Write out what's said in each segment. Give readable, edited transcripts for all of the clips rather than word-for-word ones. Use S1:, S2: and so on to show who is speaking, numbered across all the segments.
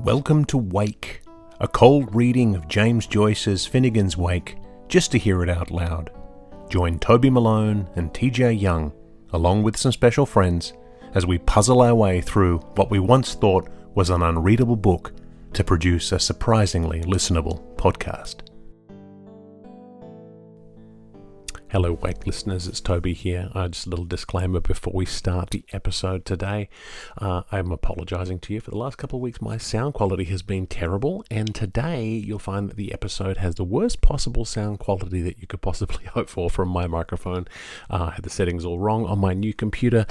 S1: Welcome to Wake, a cold reading of James Joyce's Finnegans Wake, just to hear it out loud. Join Toby Malone and TJ Young, along with some special friends, as we puzzle our way through what we once thought was an unreadable book to produce a surprisingly listenable podcast. Hello Wake listeners, it's Toby here. Just a little disclaimer before we start the episode today. I'm apologising to you. For the last couple of weeks my sound quality has been terrible, and today you'll find that the episode has the worst possible sound quality that you could possibly hope for from my microphone. I had the settings all wrong on my new computer,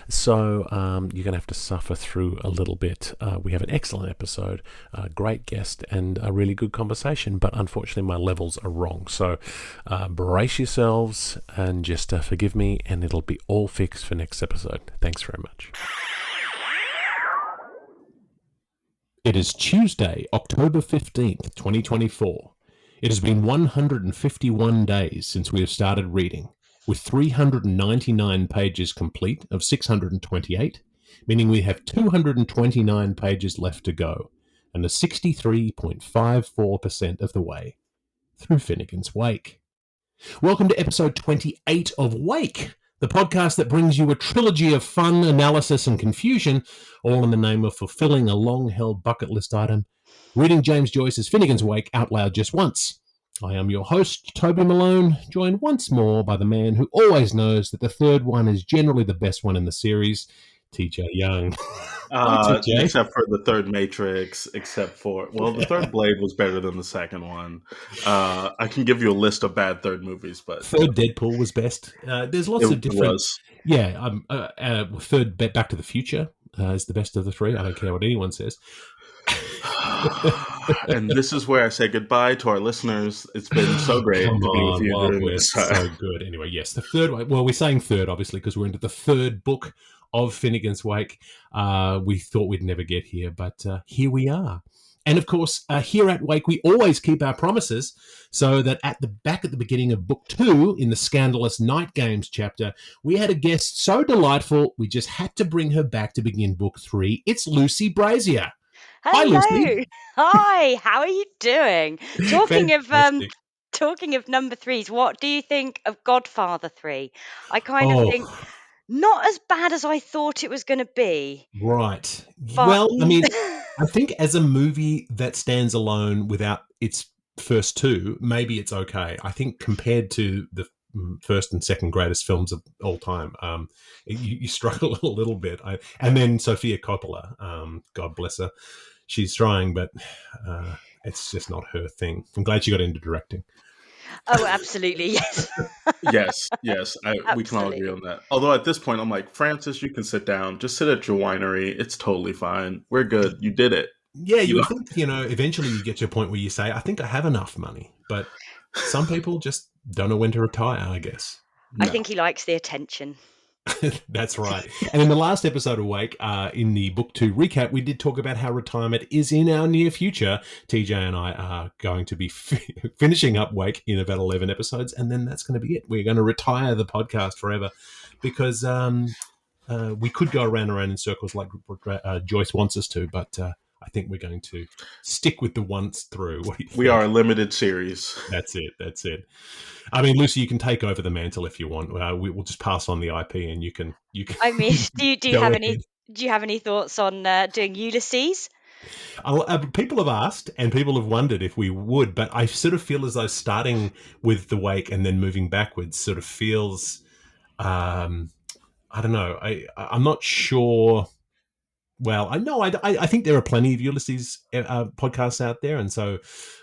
S1: so you're going to have to suffer through a little bit. We have an excellent episode, a great guest, and a really good conversation, but unfortunately my levels are wrong. So brace yourselves and just forgive me, and it'll be all fixed for next episode. Thanks very much. It is Tuesday, October 15th, 2024. It has been 151 days since we have started reading, with 399 pages complete of 628, meaning we have 229 pages left to go, and are 63.54% of the way through Finnegans Wake. Welcome to episode 28 of Wake, the podcast that brings you a trilogy of fun, analysis, and confusion, all in the name of fulfilling a long-held bucket list item, reading James Joyce's Finnegans Wake out loud just once. I am your host, Toby Malone, joined once more by the man who always knows that the third one is generally the best one in the series, TJ Young.
S2: Except for the third Matrix, the third Blade was better than the second one. I can give you a list of bad third movies, but
S1: third Deadpool was best. There's lots of different. Third Back to the Future is the best of the three. I don't care what anyone says.
S2: And this is where I say goodbye to our listeners. It's been so great to be with you during this time.
S1: So good. Anyway, yes, the third one. Well, we're saying third, obviously, because we're into the third book of Finnegans Wake. We thought we'd never get here, but here we are. And of course, here at Wake, we always keep our promises, so that at the beginning of book 2, in the Scandalous Night Games chapter, we had a guest so delightful, we just had to bring her back to begin book 3. It's Lucy Brazier.
S3: Hello.
S1: Hi, Lucy.
S3: Hi, how are you doing? Talking of number threes, what do you think of Godfather 3? I kind of think not as bad as I thought it was going to be.
S1: Right.
S3: But...
S1: Well, I mean, I think as a movie that stands alone without its first two, maybe it's okay. I think compared to the first and second greatest films of all time, you struggle a little bit. And then Sofia Coppola, God bless her, she's trying, but it's just not her thing. I'm glad she got into directing.
S3: Oh, absolutely, yes.
S2: yes. We can all agree on that. Although at this point, I'm like, Francis, you can sit down. Just sit at your winery. It's totally fine. We're good. You did it.
S1: Yeah, you think, eventually you get to a point where you say, I think I have enough money. But some people just don't know when to retire, I guess.
S3: No. I think he likes the attention.
S1: That's right. And in the last episode of Wake, in the book 2 recap, we did talk about how retirement is in our near future. TJ and I are going to be finishing up Wake in about 11 episodes, and then that's going to be it. We're going to retire the podcast forever, because we could go around and around in circles like Joyce wants us to, but I think we're going to stick with the once through. What do you think?
S2: We are a limited series.
S1: That's it. I mean, Lucy, you can take over the mantle if you want. We'll just pass on the IP, and you can.
S3: I mean, do you have any thoughts on doing Ulysses?
S1: People have asked, and people have wondered if we would, but I sort of feel as though starting with the Wake and then moving backwards sort of feels. I don't know. I'm not sure. Well, I think there are plenty of Ulysses podcasts out there, and so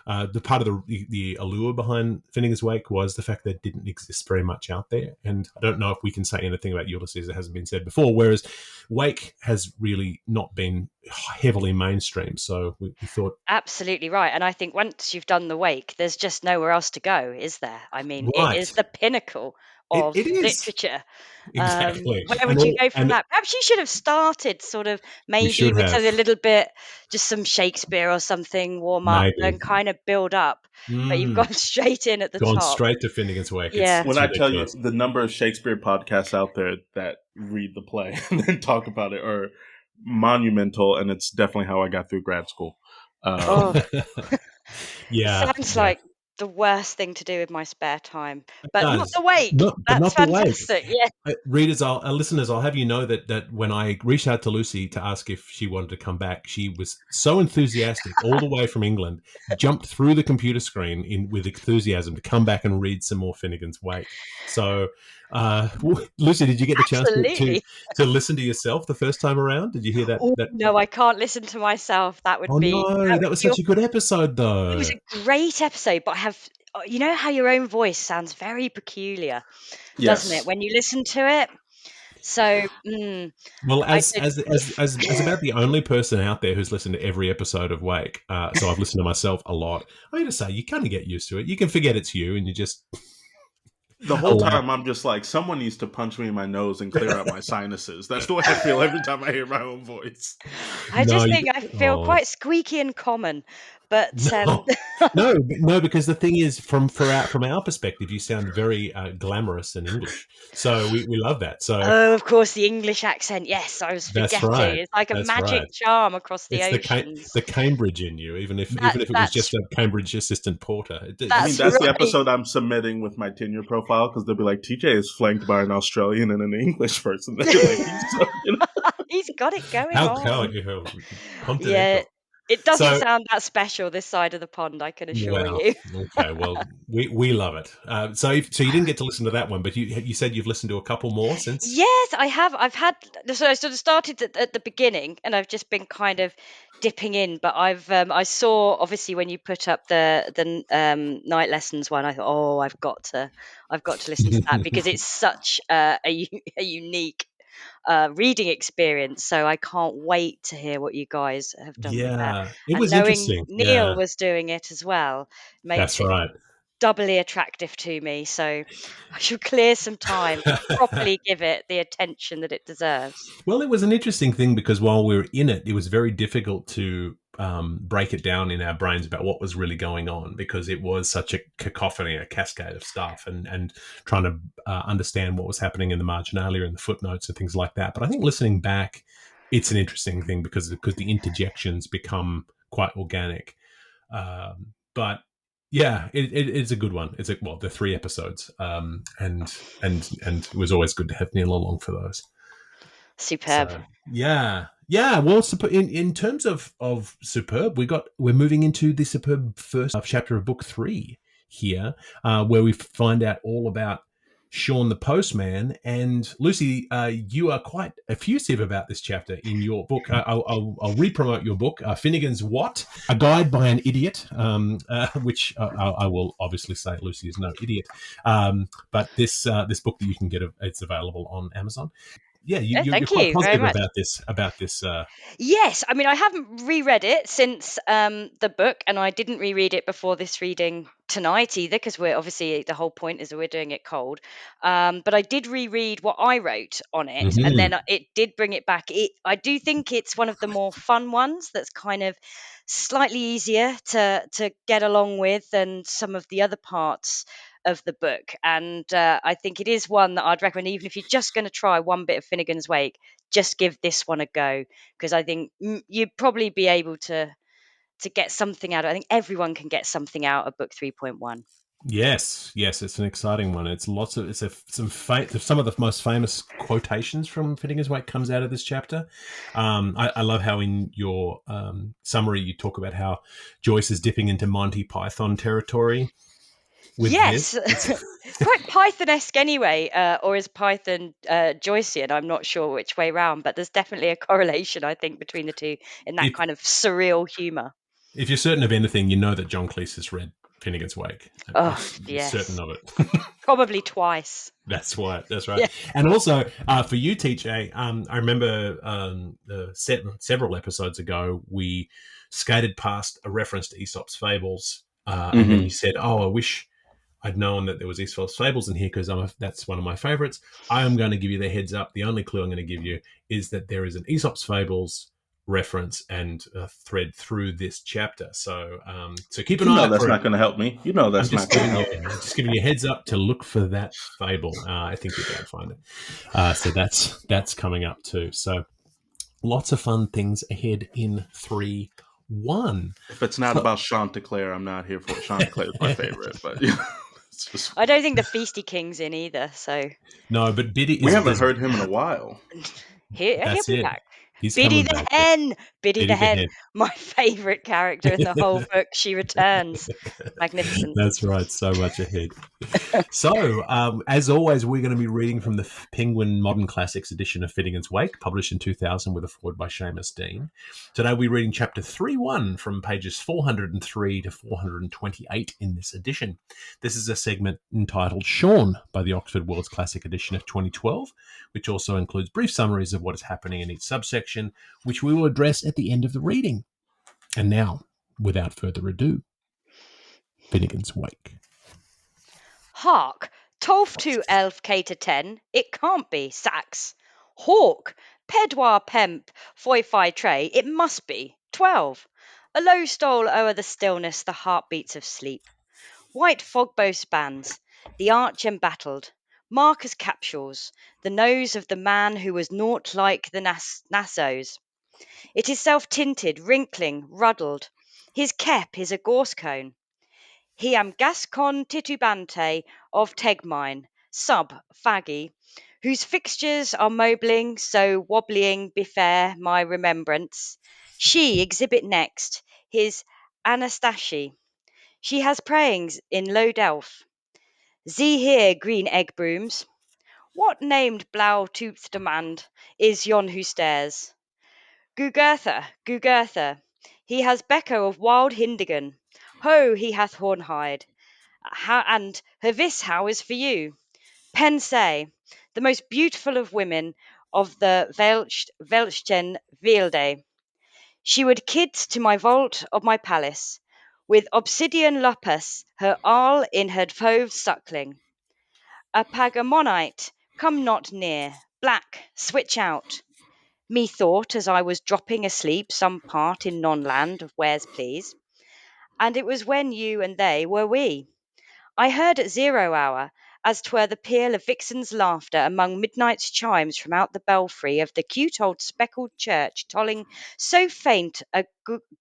S1: the part of the allure behind Finnegans Wake was the fact that it didn't exist very much out there, and I don't know if we can say anything about Ulysses that hasn't been said before, whereas Wake has really not been heavily mainstream, so we thought...
S3: Absolutely right, and I think once you've done the Wake, there's just nowhere else to go, is there? I mean,
S1: right.
S3: It is the pinnacle of literature.
S1: Exactly.
S3: Where would you go from that? Perhaps you should have started sort of maybe with a little bit, just some Shakespeare or something, warm up and kind of build up. But you've gone straight in at the top.
S1: Gone straight to Finnegans Wake.
S3: Yeah.
S2: When I tell you the number of Shakespeare podcasts out there that read the play and then talk about it, or monumental, and it's definitely how I got through grad school.
S1: Yeah,
S3: sounds like the worst thing to do with my spare time, but not
S1: does.
S3: the Wake. That's
S1: Not the Wake.
S3: fantastic. Yeah.
S1: Readers, listeners, I'll have you know that when I reached out to Lucy to ask if she wanted to come back, she was so enthusiastic, all the way from England, jumped through the computer screen with enthusiasm to come back and read some more Finnegans Wake. So, Lucy, did you get the chance to listen to yourself the first time around? Did you hear that?
S3: No, I can't listen to myself. That would be.
S1: No, that was such a good episode, though.
S3: It was a great episode, but I have. You know how your own voice sounds very peculiar, doesn't it, when you listen to it? So,
S1: well, as about the only person out there who's listened to every episode of Wake, so I've listened to myself a lot. I mean to say, you kind of get used to it. You can forget it's you, and you just
S2: the whole time I'm just like, someone needs to punch me in my nose and clear out my sinuses. That's the way I feel every time I hear my own voice.
S3: I think I feel quite squeaky and common. But
S1: no, because the thing is, from our perspective, you sound very glamorous in English, so we love that. So,
S3: of course, the English accent. Yes, I was forgetting. That's right. It's like a magic charm across the oceans.
S1: The Cambridge in you, even if it was just a Cambridge assistant porter.
S2: That's the episode I'm submitting with my tenure profile, because they'll be like, TJ is flanked by an Australian and an English person.
S3: He's got it going on.
S1: Yeah.
S3: It doesn't sound that special this side of the pond, I can assure you.
S1: Okay, well, we love it. So you didn't get to listen to that one, but you said you've listened to a couple more since?
S3: Yes, I have. So I sort of started at the beginning, and I've just been kind of dipping in. But I saw, obviously, when you put up the night lessons one, I thought, oh, I've got to listen to that, because it's such a unique reading experience. So I can't wait to hear what you guys have done with that.
S1: It was interesting.
S3: Neil was doing it as well.
S1: That's right.
S3: Doubly attractive to me. So I shall clear some time to properly give it the attention that it deserves.
S1: Well, it was an interesting thing, because while we were in it, it was very difficult to break it down in our brains about what was really going on, because it was such a cacophony, a cascade of stuff, and trying to understand what was happening in the marginalia and the footnotes and things like that. But I think listening back, it's an interesting thing because the interjections become quite organic. But yeah, it's a good one. They're 3 episodes, and it was always good to have Neil along for those.
S3: Superb.
S1: So, yeah. Well, in terms of superb, we're moving into the superb first chapter of book 3 here, where we find out all about Shaun the postman. And Lucy, you are quite effusive about this chapter in your book. I'll re-promote your book, Finnegans What? A Guide by an Idiot, which I will obviously say Lucy is no idiot. But this book that you can get, it's available on Amazon. Yeah, you're quite positive about this.
S3: Yes, I mean, I haven't reread it since the book, and I didn't reread it before this reading tonight either, because we're obviously, the whole point is that we're doing it cold. But I did reread what I wrote on it, and then it did bring it back. I do think it's one of the more fun ones, that's kind of slightly easier to get along with than some of the other parts of the book, and I think it is one that I'd recommend, even if you're just going to try one bit of Finnegans Wake, just give this one a go, because I think you'd probably be able to get something out of it. I think everyone can get something out of book 3.1.
S1: Yes, it's an exciting one. It's some of the most famous quotations from Finnegans Wake comes out of this chapter. I love how in your summary you talk about how Joyce is dipping into Monty Python territory.
S3: Yes, quite Python-esque anyway, or is Python Joycean? I'm not sure which way round, but there's definitely a correlation, I think, between the two in that kind of surreal humour.
S1: If you're certain of anything, you know that John Cleese has read Finnegans Wake.
S3: Oh, yes.
S1: Certain of it.
S3: Probably twice.
S1: That's right. Yeah. And also, for you, TJ, I remember several episodes ago, we skated past a reference to Aesop's Fables, and then you said, I wish I'd known that there was Aesop's Fables in here, because that's one of my favorites. I am going to give you the heads up. The only clue I'm going to give you is that there is an Aesop's Fables reference and a thread through this chapter. So keep an eye out.
S2: That's not going to help me. That's not going to help me.
S1: I'm just giving you a heads up to look for that fable. I think you'll be able to find it. So that's coming up too. So lots of fun things ahead in 3-1.
S2: If it's not about Chanticleer, I'm not here for it. Chanticleer is my favorite, but it's just
S3: I don't think the Feasty King's in either. So
S1: No, but Biddy
S2: we
S1: is.
S2: haven't heard him in a while.
S3: he'll
S1: That's
S3: be
S1: it.
S3: back.
S1: He's
S3: Biddy
S1: coming
S3: the
S1: back.
S3: hen, Biddy the
S1: Biddy the
S3: hen,
S1: Hen.
S3: my favourite character in the whole book. She returns, magnificent.
S1: That's right. So much ahead. So, as always, we're going to be reading from the Penguin Modern Classics edition of Finnegans Wake, published in 2000 with a foreword by Seamus Dean. Today we're reading chapter 3-1 from pages 403 to 428 in this edition. This is a segment entitled Shaun by the Oxford World's Classic edition of 2012, which also includes brief summaries of what is happening in each subsection, which we will address at the end of the reading. And now, without further ado, Finnegans Wake.
S3: Hark! 12 to 11 K to 10. It can't be. Sax. Hawk. Pedwar Pemp. Foy Fi Tray. It must be. 12. A low stole o'er the stillness the heartbeats of sleep. White fogbow spans. The arch embattled. Markers capsules. The nose of the man who was naught like the Nassos. It is self-tinted, wrinkling, ruddled. His kep is a gorse cone. He am Gascon titubante of Tegmine, sub faggy, whose fixtures are mobling, so wobblying befair my remembrance. She exhibit next, his Anastasie. She has prayings in low delph. See here, green egg brooms. What named blau-toothed demand is yon who stares? Gugurtha, he has Becco of wild Hindigan. Ho, he hath Hornhide. And Hervis, how is for you? Pensay, the most beautiful of women of the Welschen Weelde. She would kids to my vault of my palace, with obsidian lapis, her all in her fove suckling. A pagamonite, come not near, black, switch out. Methought, as I was dropping asleep some part in non-land of where's please, and it was when you and they were we. I heard at 0 hour, as 'twere the peal of vixen's laughter among midnight's chimes from out the belfry of the cute old speckled church, tolling so faint a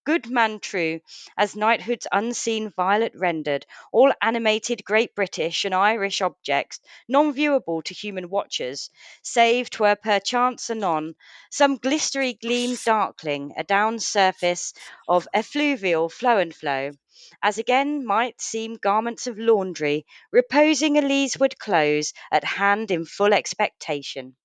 S3: good man true, as knighthood's unseen violet rendered, all animated Great British and Irish objects, non-viewable to human watchers, save 'twere perchance anon some glistery gleamed darkling adown surface of effluvial flow and flow, as again might seem garments of laundry, reposing a leesward close, at hand in full expectation.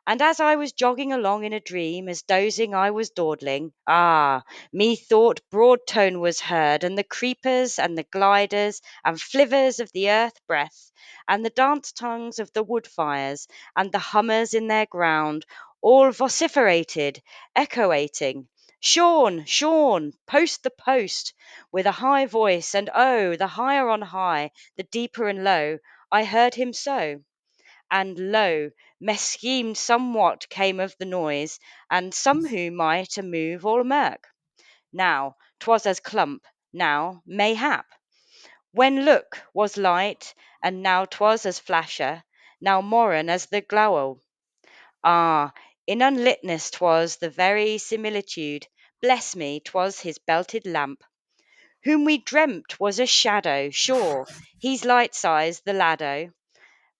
S3: And as I was jogging along in a dream, as dozing I was dawdling, methought broad tone was heard, and the creepers and the gliders and flivers of the earth breath, and the dance tongues of the wood fires, and the hummers in their ground, all vociferated, echoating, Shaun, Shaun, post the post, with a high voice, and oh, the higher on high, the deeper and low, I heard him so. And lo, meschemed somewhat came of the noise, and some who might a move or murk. Now 'twas as clump, now mayhap. When look was light, and now 'twas as flasher, now morn as the glowl. In unlitness 'twas the very similitude. Bless me, 'twas his belted lamp. Whom we dreamt was a shadow, sure, he's light size, the laddo.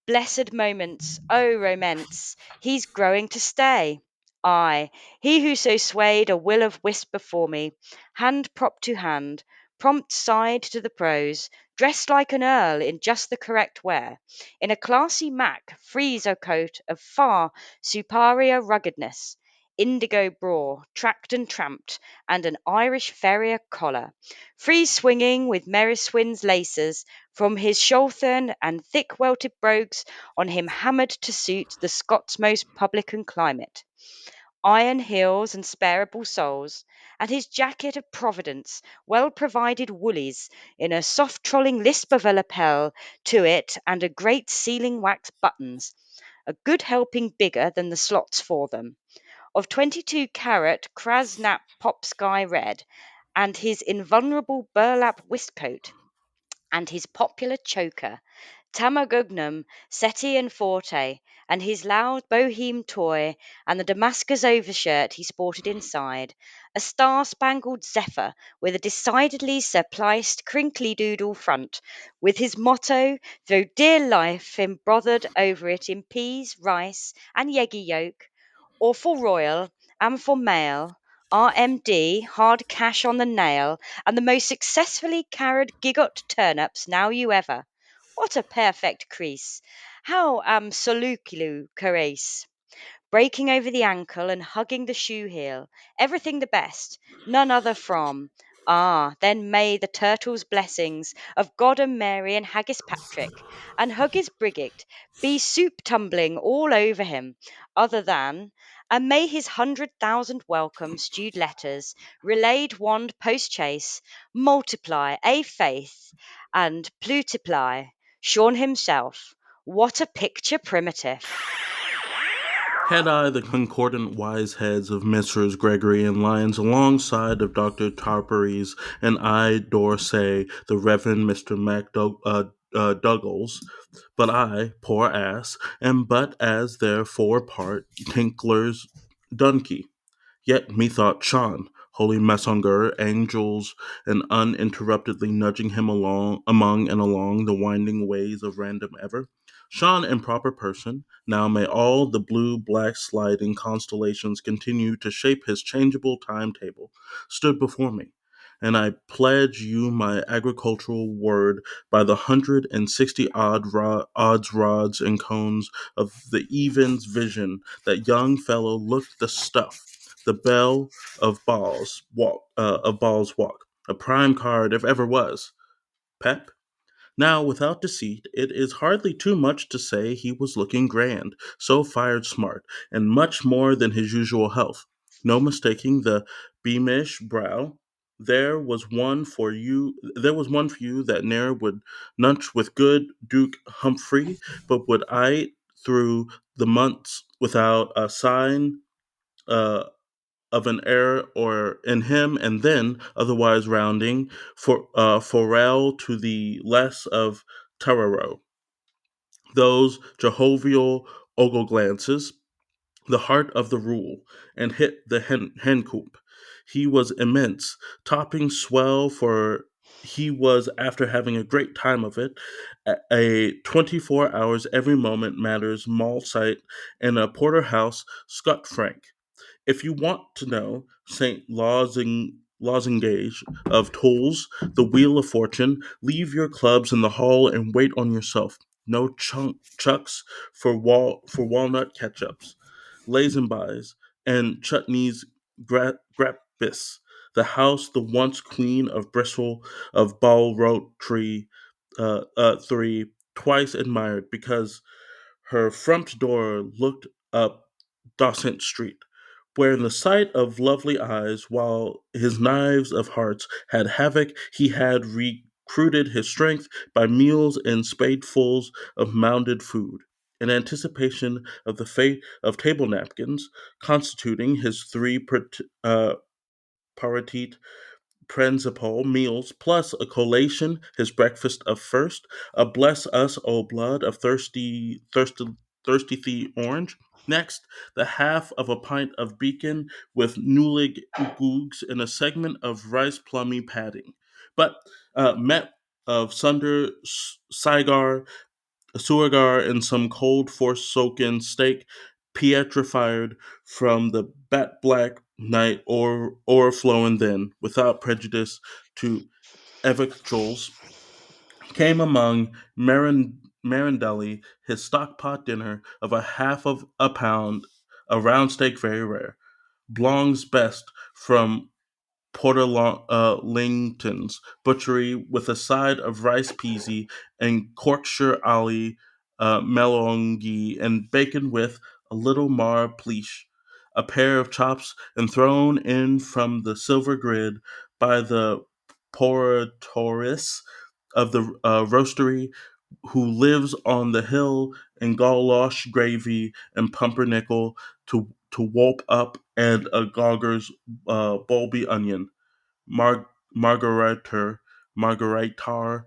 S3: Blessed moments, oh romance, he's growing to stay. Ay, he who so swayed a will of wisp before me, hand propped to hand, prompt side to the prose, dressed like an earl in just the correct wear, in a classy mac frieze coat of far superior ruggedness, indigo braw, tracked and tramped, and an Irish farrier collar, free swinging with Meriswin's laces from his shoulthern, and thick welted brogues on him hammered to suit the Scots' most publican climate, iron heels and sparable soles, and his jacket of Providence, well provided woolies, in a soft trolling lisp of a lapel to it, and a great sealing wax buttons, a good helping bigger than the slots for them, of 22-carat Krasnap pop sky red, and his invulnerable burlap waistcoat, and his popular choker, Tamagugnum, settee and forte, and his loud boheme toy, and the Damascus overshirt he sported inside, a star-spangled zephyr with a decidedly surpliced crinkly doodle front, with his motto, "Through dear life," embroidered over it in peas, rice, and yeggy yolk, or for royal, and for male, RMD, hard cash on the nail, and the most successfully carried gigot turnips now you ever. What a perfect crease! How am Solukilu Carace! Breaking over the ankle and hugging the shoe heel, everything the best, none other from. Ah, then may the turtle's blessings of God and Mary and Haggis Patrick and Huggis Brigit be soup tumbling all over him, other than, and may his 100,000 welcome stewed letters, relayed wand post chase, multiply, a faith, and plutiply. Shaun himself. What a picture primitive!
S2: Had I the concordant wise heads of Messrs. Gregory and Lyons alongside of Dr. Tarpery's, and I dare say the Reverend Mr. Douglas, but I, poor ass, am but as their forepart Tinkler's donkey. Yet methought Shaun, holy messenger, angels, and uninterruptedly nudging him along among and along the winding ways of random ever. Shaun in proper person, now may all the blue black sliding constellations continue to shape his changeable timetable, stood before me. And I pledge you my agricultural word by the 160 odds rods and cones of the Evans vision, that young fellow looked the stuff, the belle of Ball's Walk, a prime card if ever was. Pep? Now, without deceit, it is hardly too much to say he was looking grand, so fired smart, and much more than his usual health. No mistaking the beamish brow. There was one for you that ne'er would nunch with good Duke Humphrey, but would eye it through the months without a sign uh, of an error or in him, and then, otherwise rounding, forel to the less of Tararo. Those jovial ogle glances, the heart of the rule, and hit the hen coop. He was immense, topping swell, for he was, after having a great time of it, a 24 hours every moment matters mall site in a porterhouse Scott Frank. If you want to know St. Lozengage of Tools, the Wheel of Fortune, leave your clubs in the hall and wait on yourself. No chucks for walnut ketchups, lazenbys, and chutneys grappis. The house, the once queen of Bristol, of Balrote Tree, 3, twice admired because her front door looked up Dawson Street, where in the sight of lovely eyes, while his knives of hearts had havoc, he had recruited his strength by meals and spadefuls of mounded food, in anticipation of the fate of table napkins, constituting his three parotite principal meals, plus a collation, his breakfast of first, a bless us, O blood of thirsty thee orange. Next, the half of a pint of beacon with newlig googs and a segment of rice plummy padding. But met of sunder cigar, a suagar, and some cold forsaken steak, pietrified from the bat black night o'erflowing then, without prejudice to evictuals, came among Marindelli, his stockpot dinner of a half of a pound, a round steak very rare, Blong's best from Porter Langton's butchery, with a side of rice peasy and Yorkshire Ali melongi, and bacon with a little mar pleach, a pair of chops, and thrown in from the silver grid by the portoris of the roastery, who lives on the hill, in galosh gravy and pumpernickel to whoop up, and a gogger's bulby onion, margariter, margaritar,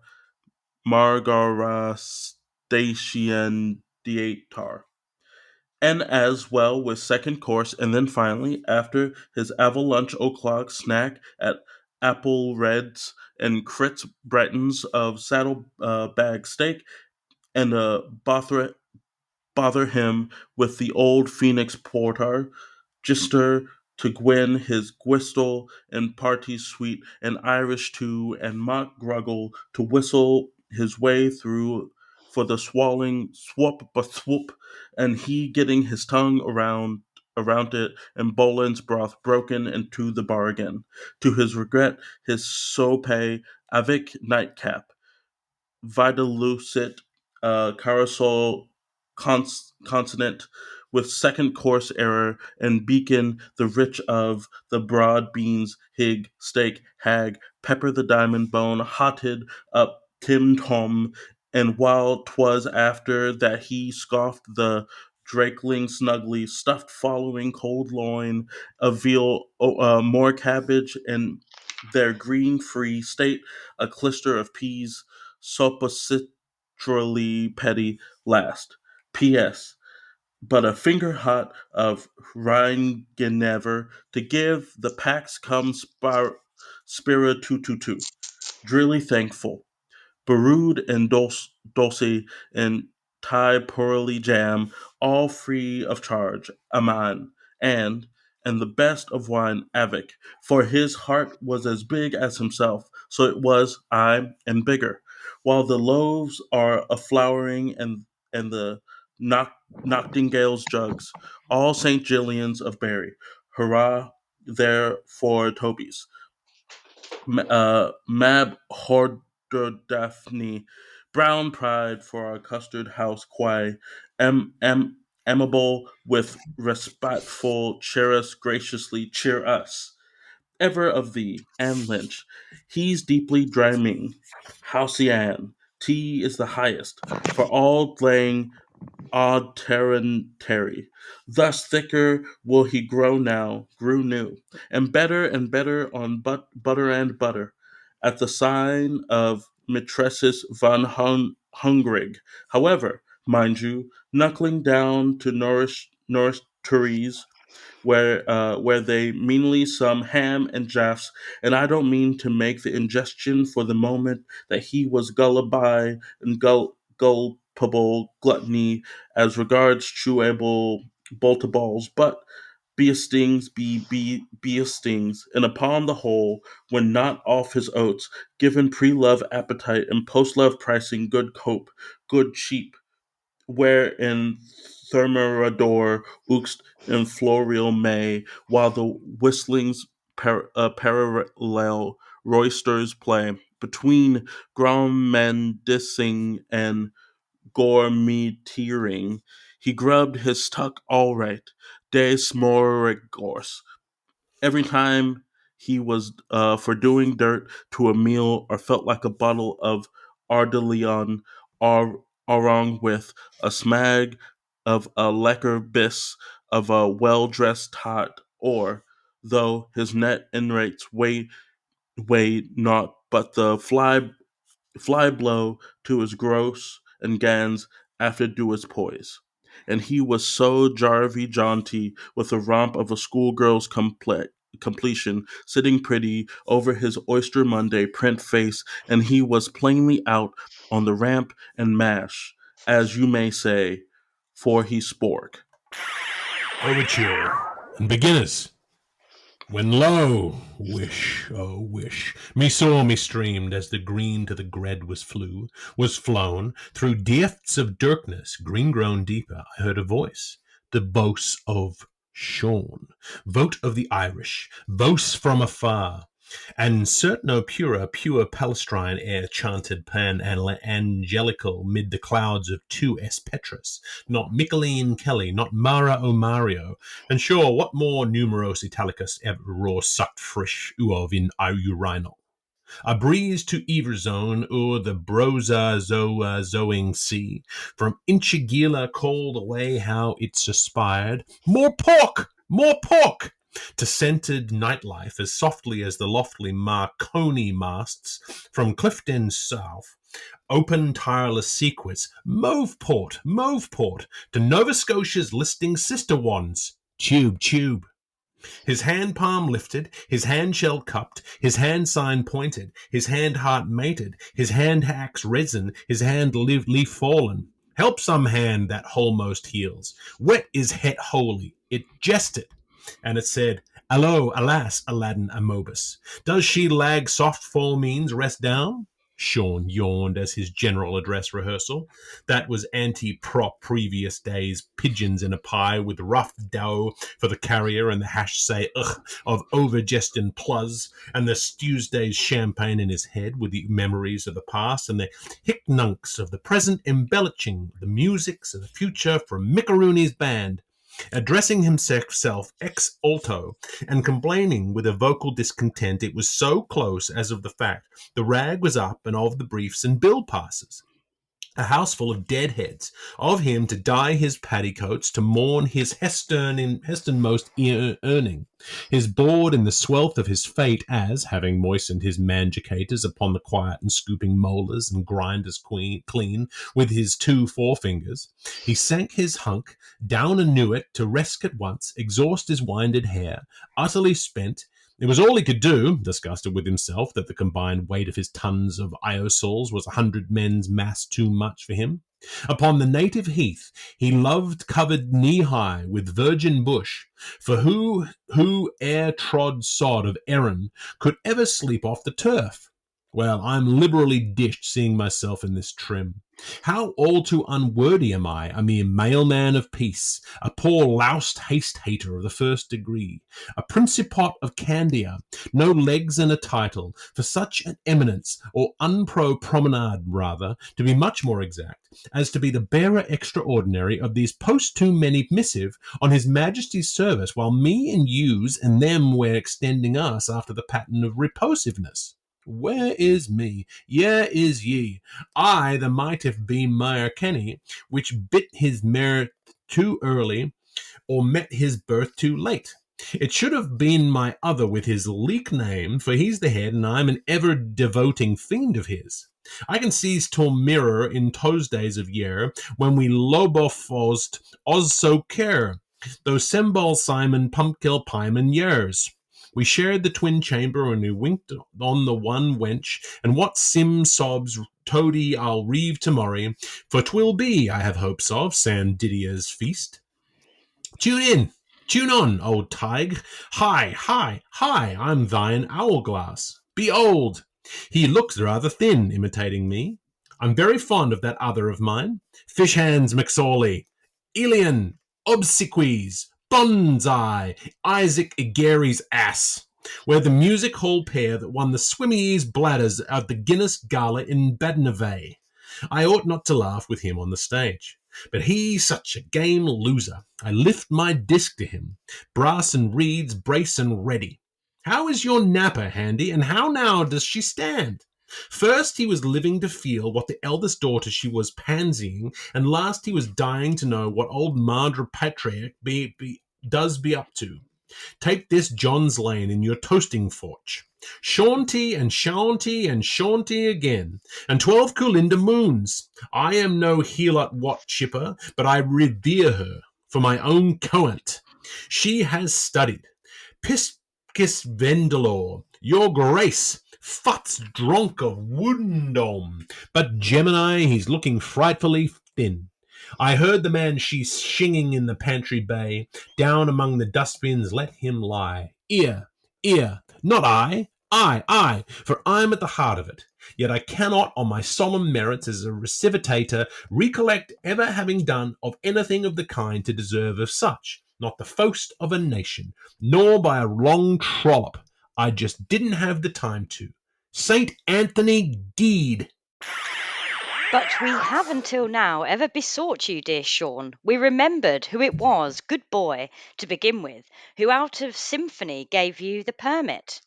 S2: margaras, Daciandiatar. And as well with second course, and then finally, after his lunch o'clock snack at Apple Reds and Crit's Bretons of saddle bag steak and a bother him with the old Phoenix Porter, Gister to Gwyn his Gwistle and party sweet, and Irish too, and Mock Gruggle to whistle his way through for the swallowing swoop but swoop, and he getting his tongue around it, and Boland's broth broken into the bargain. To his regret, his sope avec nightcap Vidalucid carousel consonant with second course error and beacon the rich of the broad beans hig steak hag pepper the diamond bone hotted up tim tom, and while 'twas after that he scoffed the drakeling snugly stuffed following cold loin of veal more cabbage and their green free state a clister of peas suppositorily petty last. P.S. But a finger hot of Rheingenever to give the Pax cum spiritutu. Drilly thankful. Barood and Dulce and Thai pearly jam, all free of charge, Aman, and and the best of wine, Avec, for his heart was as big as himself, so it was I and bigger. While the loaves are a flowering and the Noctingale's jugs, all St. Gillian's of Berry. Hurrah there for Toby's. Mab Horderdaphne, brown pride for our custard house quay, amable with respectful cheerus graciously cheer us. Ever of thee, Anne Lynch, he's deeply dreaming. Halcyon, tea is the highest, for all laying odd terry. Thus thicker will he grow now, grew new, and better on butter and butter. At the sign of Mitresses von Hungrig, however, mind you, knuckling down to nourish Therese, where they meanly some ham and jaffs, and I don't mean to make the ingestion for the moment that he was gulliby and gulpable gluttony as regards chewable boltaballs, but be a stings, be a stings, and upon the whole, when not off his oats, given pre-love appetite and post-love pricing, good cope, good cheap, where in Thermarador uxt in Floreal May, while the whistlings parallel roysters play between gourmandising and gourmeteering, he grubbed his tuck all right, des smorigors, every time he was for doing dirt to a meal or felt like a bottle of Ardeleon or along with a smag of a lecker bis of a well-dressed tot, or though his net and rates weigh not but the fly blow to his gross and gans after do his poise. And he was so jarvy jaunty with the romp of a schoolgirl's completion, sitting pretty over his Oyster Monday print face, and he was plainly out on the ramp and mash, as you may say, for he spork.
S1: Overture and beginners. When lo, wish, oh wish, me saw me streamed as the green to the gred was flown, through depths of darkness, green grown deeper, I heard a voice, the voice of Shaun, vote of the Irish, voice from afar, and certain pure palestrine air chanted pan and angelical mid the clouds of 2S Petrus, not Micheline Kelly, not Mara O'Mario, and sure, what more numeros italicus ever raw sucked frisch uov in urinal? A breeze to Everzone o'er the brosa zoing sea, from Inchigila called away how it's aspired. More pork! More pork! To scented nightlife as softly as the lofty Marconi masts from Clifton south, Open tireless sequence, Moveport, Moveport, to Nova Scotia's listing sister wands, Tube, Tube. His hand palm lifted, his hand shell cupped, his hand sign pointed, his hand heart mated, his hand axe resin, his hand leaf fallen. Help some hand that wholemost heals. Wet is het holy. It jested, and it said, Allo, alas, Aladdin Amobus, does she lag soft fall means rest down? Shaun yawned as his general address rehearsal. That was anti-prop previous days, pigeons in a pie with rough dough for the carrier and the hash say ugh of overgestion plus, and the Tuesday's champagne in his head with the memories of the past and the hicknunks of the present embellishing the musics of the future from Mickarooney's band. Addressing himself ex alto and complaining with a vocal discontent, it was so close as of the fact the rag was up and of the briefs and bill passes. A house full of deadheads, of him to dye his petticoats, to mourn his Hestonmost earning, his board in the swelth of his fate as, having moistened his manjicators upon the quiet and scooping molars and grinders clean with his 2 forefingers, he sank his hunk down anew it to rest at once, exhaust his winded hair, utterly spent. It was all he could do, disgusted with himself that the combined weight of his tons of iosols was 100 men's mass too much for him. Upon the native heath he loved covered knee-high with virgin bush, for who e'er trod sod of Erin could ever sleep off the turf? Well, I'm liberally dished seeing myself in this trim. How all too unworthy am I, a mere mailman of peace, a poor loused haste-hater of the first degree, a principot of Candia, no legs and a title, for such an eminence, or unpro promenade rather, to be much more exact, as to be the bearer extraordinary of these post too many missive on his Majesty's service, while me and yous and them were extending us after the pattern of repulsiveness. Where is me? Yea is ye. I, the might have been Mayor Kenny, which bit his mare too early, or met his birth too late. It should have been my other with his leak name, for he's the head, and I'm an ever-devoting fiend of his. I can seize Tom Mirror in Tuesdays of year, when we lobofosed Oz so care, though Sembal Simon Pumpkill Pyman years. We shared the twin chamber, and we winked on the one wench, and what Sim sobs toady I'll reeve tomorrow, for 'twill be, I have hopes of, Sam Didier's feast. Tune in, tune on, old Tig. Hi, hi, hi, I'm thine hourglass. Behold! He looks rather thin, imitating me. I'm very fond of that other of mine, Fish Hands McSorley, Elian, Obsequies, Bonsai, Isaac Gary's ass. We're the music hall pair that won the Swimmies bladders at the Guinness Gala in Badnavay. I ought not to laugh with him on the stage, but he's such a game loser. I lift my disc to him, brass and reeds, brace and ready. How is your napper, Handy, and how now does she stand? First he was living to feel what the eldest daughter she was pansying, and last he was dying to know what old Madra Patriarch does be up to. Take this John's Lane in your toasting forge. Shaunty and Shaunty and Shaunty again, and 12 Coolinda moons. I am no Helot Wat chipper, but I revere her for my own coant. She has studied. Piscis Vendelor, your grace, Futs dronk of Woodendom, but Gemini, he's looking frightfully thin. I heard the man she's shinging in the pantry bay, down among the dustbins, let him lie. Ear, ear, not I, for I'm at the heart of it. Yet I cannot, on my solemn merits as a recivitator, recollect ever having done of anything of the kind to deserve of such, not the faust of a nation, nor by a long trollop. I just didn't have the time to. Saint Anthony Deed.
S3: But we have until now ever besought you, dear Shaun. We remembered who it was, good boy, to begin with, who out of symphony gave you the permit.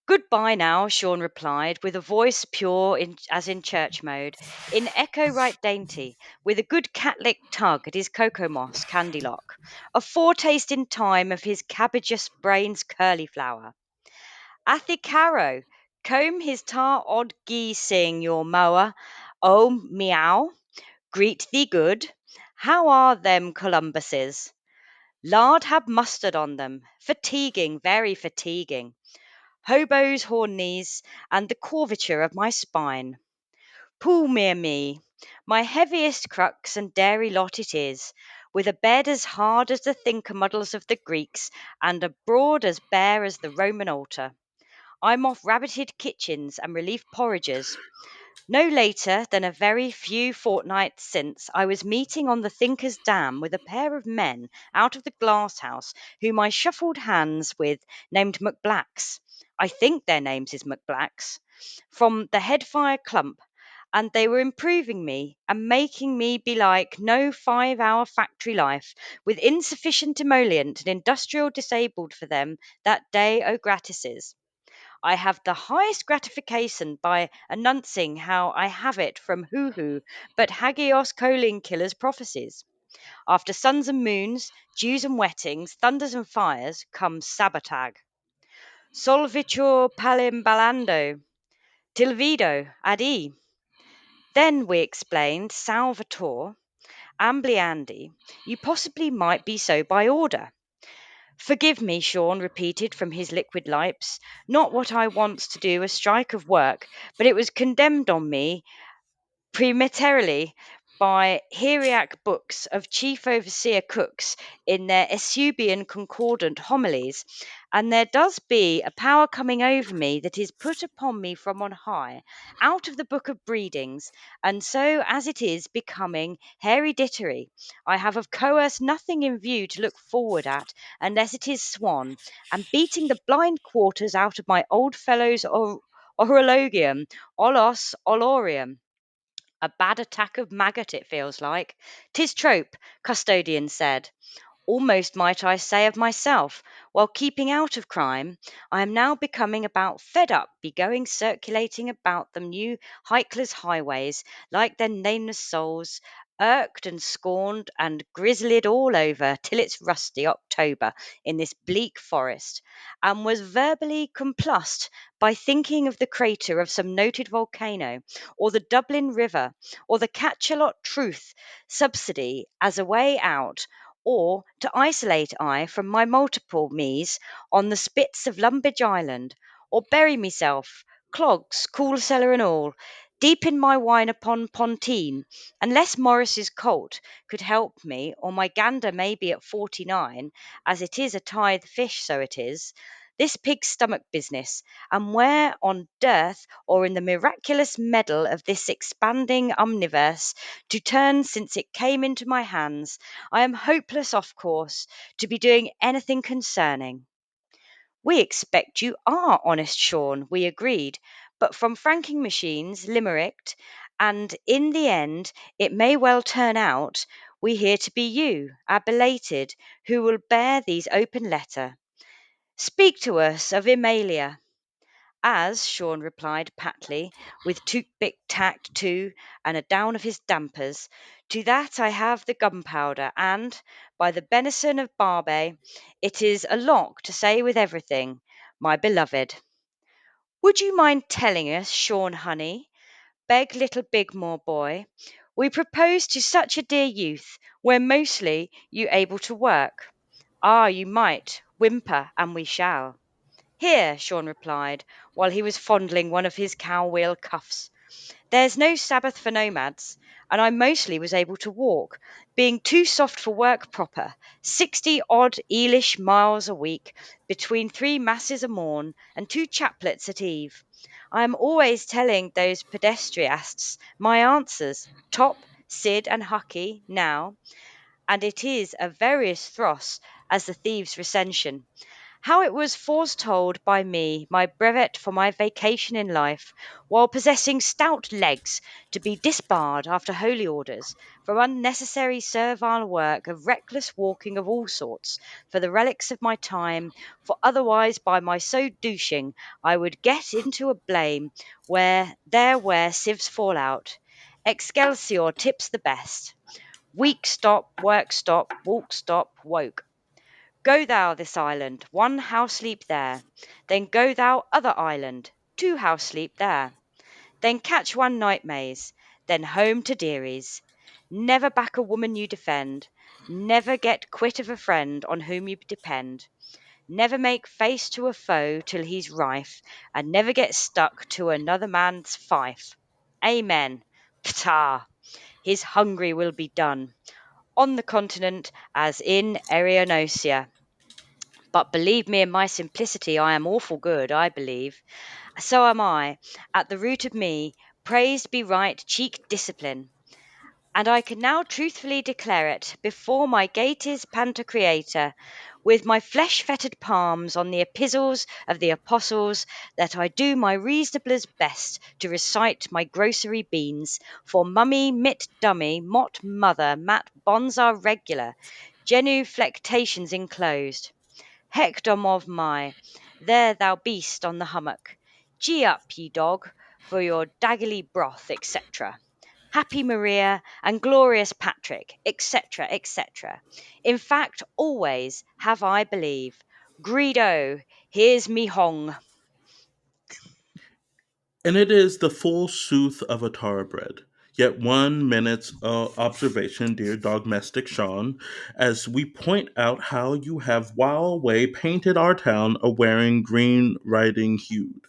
S3: Goodbye now, Shaun replied, with a voice pure as in church mode, in echo right dainty, with a good cat-lick tug at his cocoa moss candy lock, a foretaste in time of his cabbageous brain's curly flower. Athy Caro, comb his tar odd gee sing your mower, Oh, meow, greet thee good. How are them Columbuses? Lard have mustard on them, fatiguing, very fatiguing. Hobo's horn knees, and the curvature of my spine. Poor me, my heaviest crux and dairy lot it is, with a bed as hard as the thinker-muddles of the Greeks, and a broad as bare as the Roman altar. I'm off rabbited kitchens and relief porringers. No later than a very few fortnights since, I was meeting on the Thinker's Dam with a pair of men out of the glasshouse, whom I shuffled hands with, named McBlacks. I think their names is McBlacks, from the Headfire Clump, and they were improving me and making me be like no 5-hour factory life, with insufficient emollient and industrial disabled for them that day o' gratises. I have the highest gratification by announcing how I have it from who, but Hagios Colin Killer's prophecies. After suns and moons, dews and wettings, thunders and fires, comes Sabatag. Solvitur palim ballando, tilvido, adi. Then we explained, Salvator, Ambliandi, you possibly might be so by order. Forgive me, Shaun repeated from his liquid lips. Not what I wants to do a strike of work, but it was condemned on me prematurely by Heriac books of chief overseer cooks in their Eusebian concordant homilies, and there does be a power coming over me that is put upon me from on high, out of the book of breedings, and so as it is becoming hereditary, I have of course nothing in view to look forward at, unless it is swan, and beating the blind quarters out of my old fellow's orologium, olos olorium. A bad attack of maggot, it feels like. 'Tis trope, custodian said. Almost might I say of myself, while keeping out of crime, I am now becoming about fed up be going circulating about them new hikeless highways, like their nameless souls, irked and scorned and grizzled all over till it's rusty October in this bleak forest, and was verbally complussed by thinking of the crater of some noted volcano, or the Dublin River, or the Cachalot Truth subsidy as a way out, or to isolate I from my multiple me's on the spits of Lumbridge Island, or bury myself, clogs, cool cellar and all, deep in my wine upon Pontine, unless Morris's colt could help me, or my gander may be at 49, as it is a tithe fish, so it is, this pig's stomach business, and where on dearth or in the miraculous medal of this expanding omniverse to turn since it came into my hands, I am hopeless off course to be doing anything concerning. We expect you are honest, Shaun, we agreed, but from franking machines, limericked, and in the end it may well turn out we hear to be you, our belated, who will bear these open letter. Speak to us of Emalia. As Shaun replied patly, with toothpick tacked to and a down of his dampers, to that I have the gunpowder, and, by the benison of Barbet, it is a lock to say with everything, my beloved. Would you mind telling us, Shaun honey, beg little Bigmore boy, we propose to such a dear youth, where mostly you able to work. Ah, you might, whimper, and we shall. Here, Shaun replied, while he was fondling one of his cow-wheel cuffs. There's no Sabbath for nomads, and I mostly was able to walk, being too soft for work proper, 60-odd eelish miles a week, between 3 masses a morn and 2 chaplets at eve. I am always telling those pedestriasts my answers, Top, Sid, and Hucky, now, and it is a various thross as the thieves' recension. How it was foretold by me, my brevet for my vacation in life, while possessing stout legs, to be disbarred after holy orders, from unnecessary servile work of reckless walking of all sorts, for the relics of my time, for otherwise by my so douching I would get into a blame where sieves fall out. Excelsior tips the best. Week stop, work stop, walk stop, woke. Go thou this island, 1 house sleep there. Then go thou other island, 2 house sleep there. Then catch 1 night maze. then home to dearies. Never back a woman you defend. Never get quit of a friend on whom you depend. Never make face to a foe till he's rife, and never get stuck to another man's fife. Amen. Ptah! His hungry will be done on the continent as in Arianosia. But believe me, in my simplicity, I am awful good, I believe. So am I. At the root of me, praised be right cheek discipline. And I can now truthfully declare it before my gate's Pantocreator, with my flesh fettered palms on the epistles of the apostles, that I do my reasonablest best to recite my grocery beans, for mummy, mit dummy, mot mother, mat bonds are regular, genuflectations enclosed. Hectom of my, there thou beast on the hummock. Gee up, ye dog, for your daggily broth, etc. Happy Maria and glorious Patrick, etc., etc. In fact, always have I believe. Greedo, here's me hong.
S2: And it is the full sooth of a thoroughbred. Yet 1 minute's observation, dear dogmastic Shaun, as we point out how you have while away painted our town a wearing green riding hued,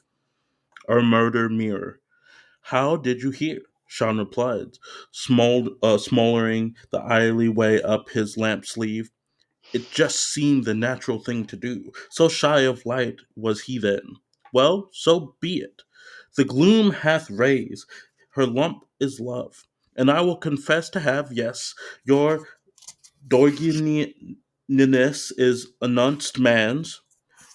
S2: or murder mirror. How did you hear? Shaun replied, smoldering the idly way up his lamp sleeve. It just seemed the natural thing to do. So shy of light was he then. Well, so be it. The gloom hath rays, her lump is love. And I will confess to have, yes, your doiginess is announced man's,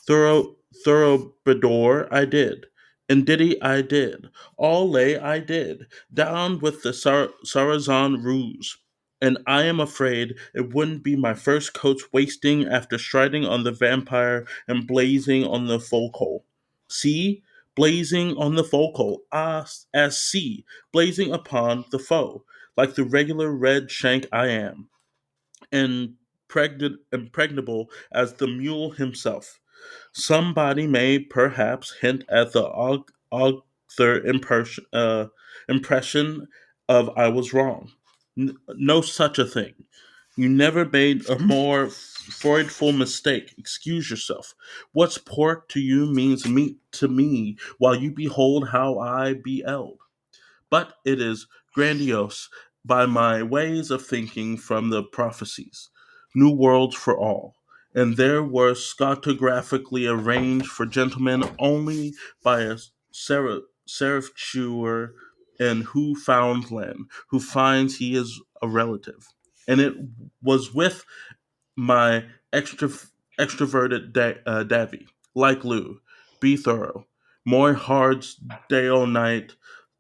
S2: thorough thoroughbredor I did. And diddy I did. All lay I did. Down with the Sarazan ruse. And I am afraid it wouldn't be my first coach wasting after striding on the vampire and blazing on the focal. See? Blazing on the focal, as see, blazing upon the foe, like the regular red shank I am, and impregnable as the mule himself. Somebody may perhaps hint at the author impression of I was wrong. No such a thing. You never made a more frightful mistake. Excuse yourself. What's pork to you means meat to me, while you behold how I be eld. But it is grandiose by my ways of thinking from the prophecies. New worlds for all. And there were scotographically arranged for gentlemen only by a serif chewer in Newfoundland who finds he is a relative. And it was with my extroverted Davy, like Lou, be thorough. More hards day or night,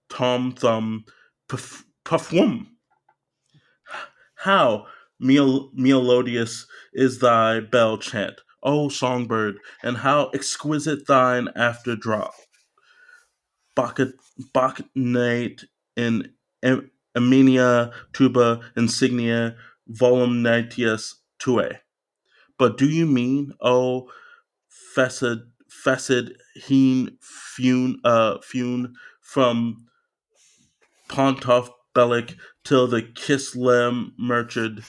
S2: Tom Thumb, Puffwum. How melodious is thy bell chant, O songbird, and how exquisite thine after drop. Bacchanate in Eminia tuba insignia volumnatius tue. But do you mean, O facid heen fune from Pontoff Bellic till the Kislev Merchant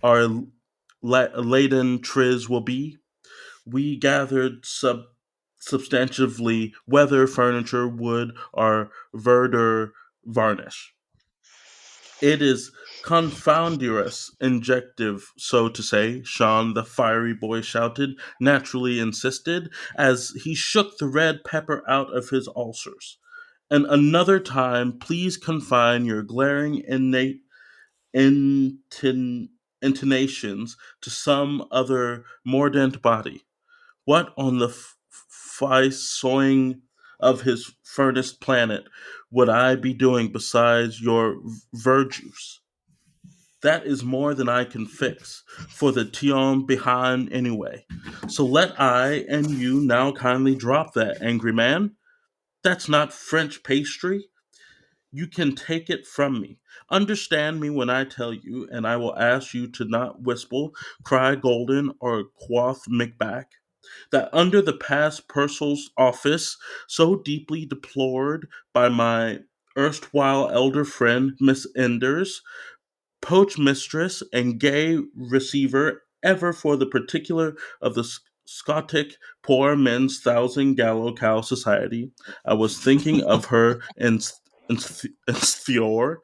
S2: our laden triz will be? We gathered substantively whether furniture, wood, or verdure varnish. It is confoundurous injective, so to say, Shaun the fiery boy shouted, naturally insisted, as he shook the red pepper out of his ulcers. And another time, please confine your glaring innate intonations to some other mordant body. What on the soing of his furnace planet would I be doing besides your verjuice? That is more than I can fix, for the tion behind anyway. So let I and you now kindly drop that, angry man. That's not French pastry. You can take it from me. Understand me when I tell you, and I will ask you to not whistle, cry golden, or quoth Macbeth, that under the past Purcell's office, so deeply deplored by my erstwhile elder friend Miss Enders, poach mistress, and gay receiver ever for the particular of the Scotic Poor Men's Thousand Gallow Cow Society. I was thinking of her in Thior.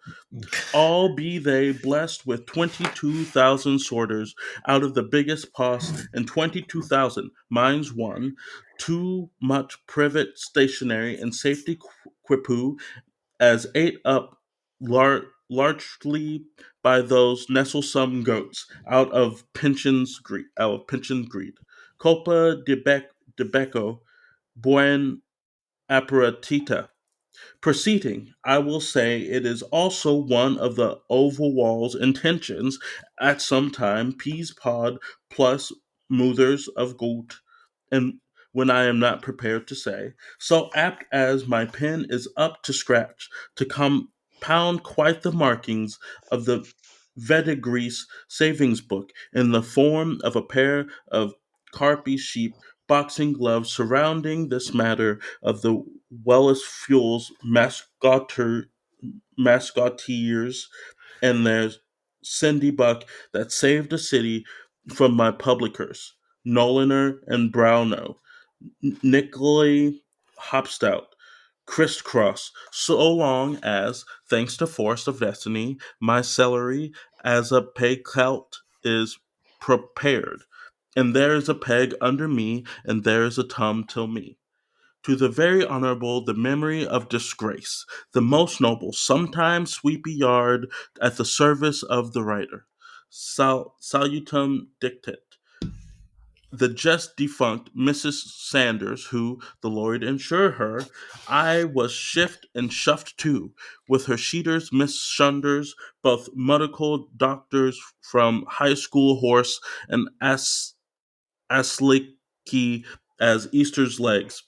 S2: All be they blessed with 22,000 sorters out of the biggest pos, and 22,000, mine's one, too much privet stationery and safety quippu as ate up largely by those nestlesome goats out of pension's greed. Culpa de becco, buen apparatita. Proceeding, I will say it is also one of the oval wall's intentions at some time peas pod plus moothers of gold, and when I am not prepared to say, so apt as my pen is up to scratch, to compound quite the markings of the Vedigrease savings book in the form of a pair of carpy sheep boxing gloves surrounding this matter of the Wellis Fuels mascoteers and their Cindy Buck that saved the city from my publicers, Noliner and Brownell, Nicolay Hopstout, crisscross, so long as, thanks to force of destiny, my celery as a peg clout is prepared. And there is a peg under me, and there is a tum till me. To the very honorable, the memory of disgrace, the most noble, sometimes sweepy yard at the service of the writer. Salutum dictat the just defunct Mrs. Sanders, who, the Lord ensure her, I was shift and shuffed too, with her sheeters, Miss Shunders, both medical doctors from high school horse and aslicky as Easter's legs.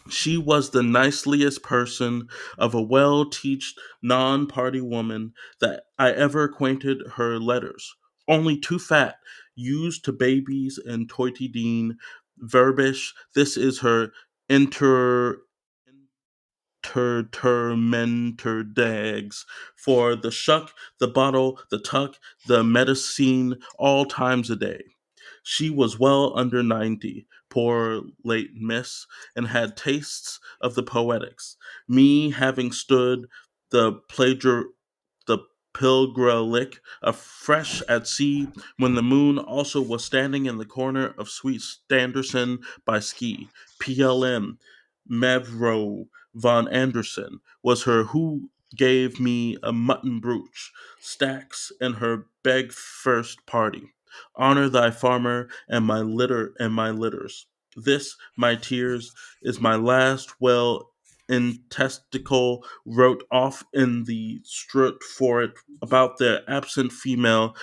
S2: She was the niceliest person of a well-teached, non-party woman that I ever acquainted her letters. Only too fat, used to babies and toity dean, verbish. This is her intermentor dags for the shuck, the bottle, the tuck, the medicine, all times a day. She was well under 90, poor late miss, and had tastes of the poetics. Me having stood the the pilgrimage afresh at sea when the moon also was standing in the corner of Sweet Standerson by Ski. PLM, Mevro von Anderson, was her who gave me a mutton brooch, stacks, and her beg first party. Honor thy farmer and my litters. This, my tears, is my last well intesticle wrote off in the strut for it about their absent female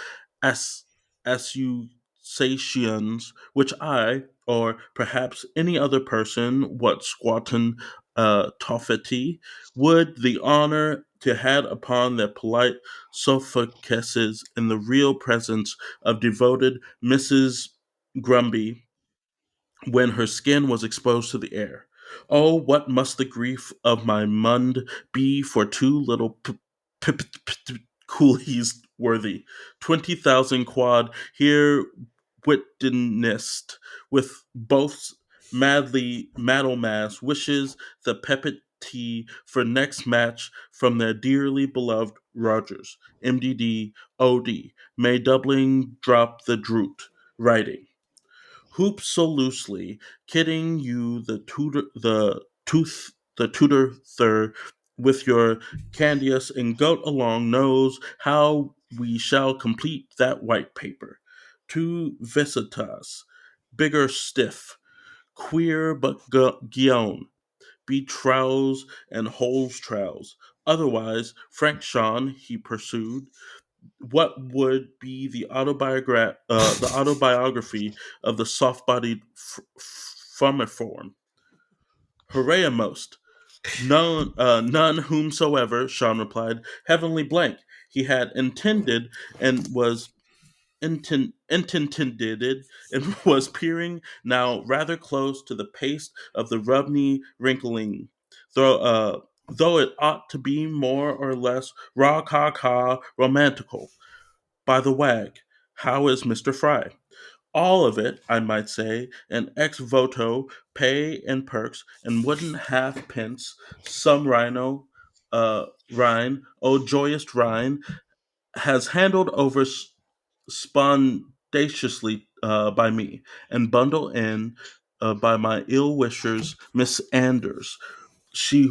S2: as associations, which I, or perhaps any other person, what squatton toffety, would the honor to had upon their polite sophocleses in the real presence of devoted Mrs. Grumby when her skin was exposed to the air. Oh, what must the grief of my mund be for two little coolies worthy? 20,000 quad here witnessed with both madly maddlemass wishes the pepit tea for next match from their dearly beloved Rogers, MDD, OD. May doubling drop the droot, writing. Hoop so loosely, kidding you the tutor thir with your Candius and goat along knows how we shall complete that white paper. To Visitas, bigger stiff, queer but guion, be trowels and holes trowels. Otherwise, Frank Shaun, he pursued, what would be the autobiography of the soft-bodied formiform? Hooraymost. None whomsoever, Shaun replied, heavenly blank. He had intended and was intended and was peering now rather close to the paste of the rubney wrinkling. though it ought to be more or less romantical. By the wag, how is Mr. Fry? All of it, I might say, an ex voto, pay and perks, and wooden halfpence, some Rhine, oh joyous Rhine, has handled over spondaciously by me, and bundled in by my ill wishers, Miss Anders. She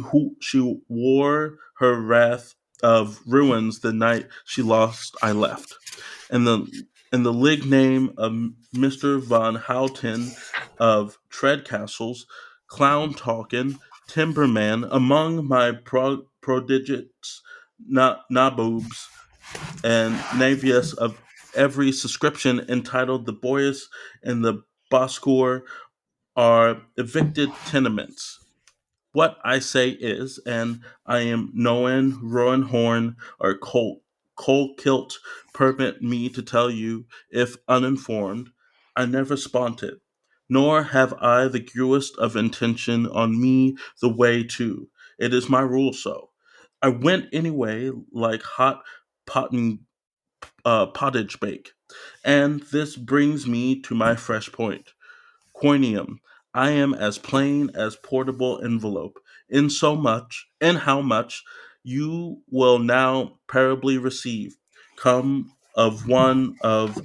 S2: wore her wrath of ruins the night she lost I left. And the lig name of Mr. Von Houten of Treadcastles, Clowntalkin, Timberman, among my prodigious naboobs, and navius of every subscription entitled The Boyas and the Boscour are evicted tenements. What I say is, and I am Noan, Rowan Horn, or Cole Kilt, permit me to tell you, if uninformed, I never spont it, nor have I the gruest of intention on me the way to. It is my rule so. I went anyway, like hot potten, pottage bake. And this brings me to my fresh point. Coinium. I am as plain as portable envelope, in so much, in how much you will now parably receive, come of one of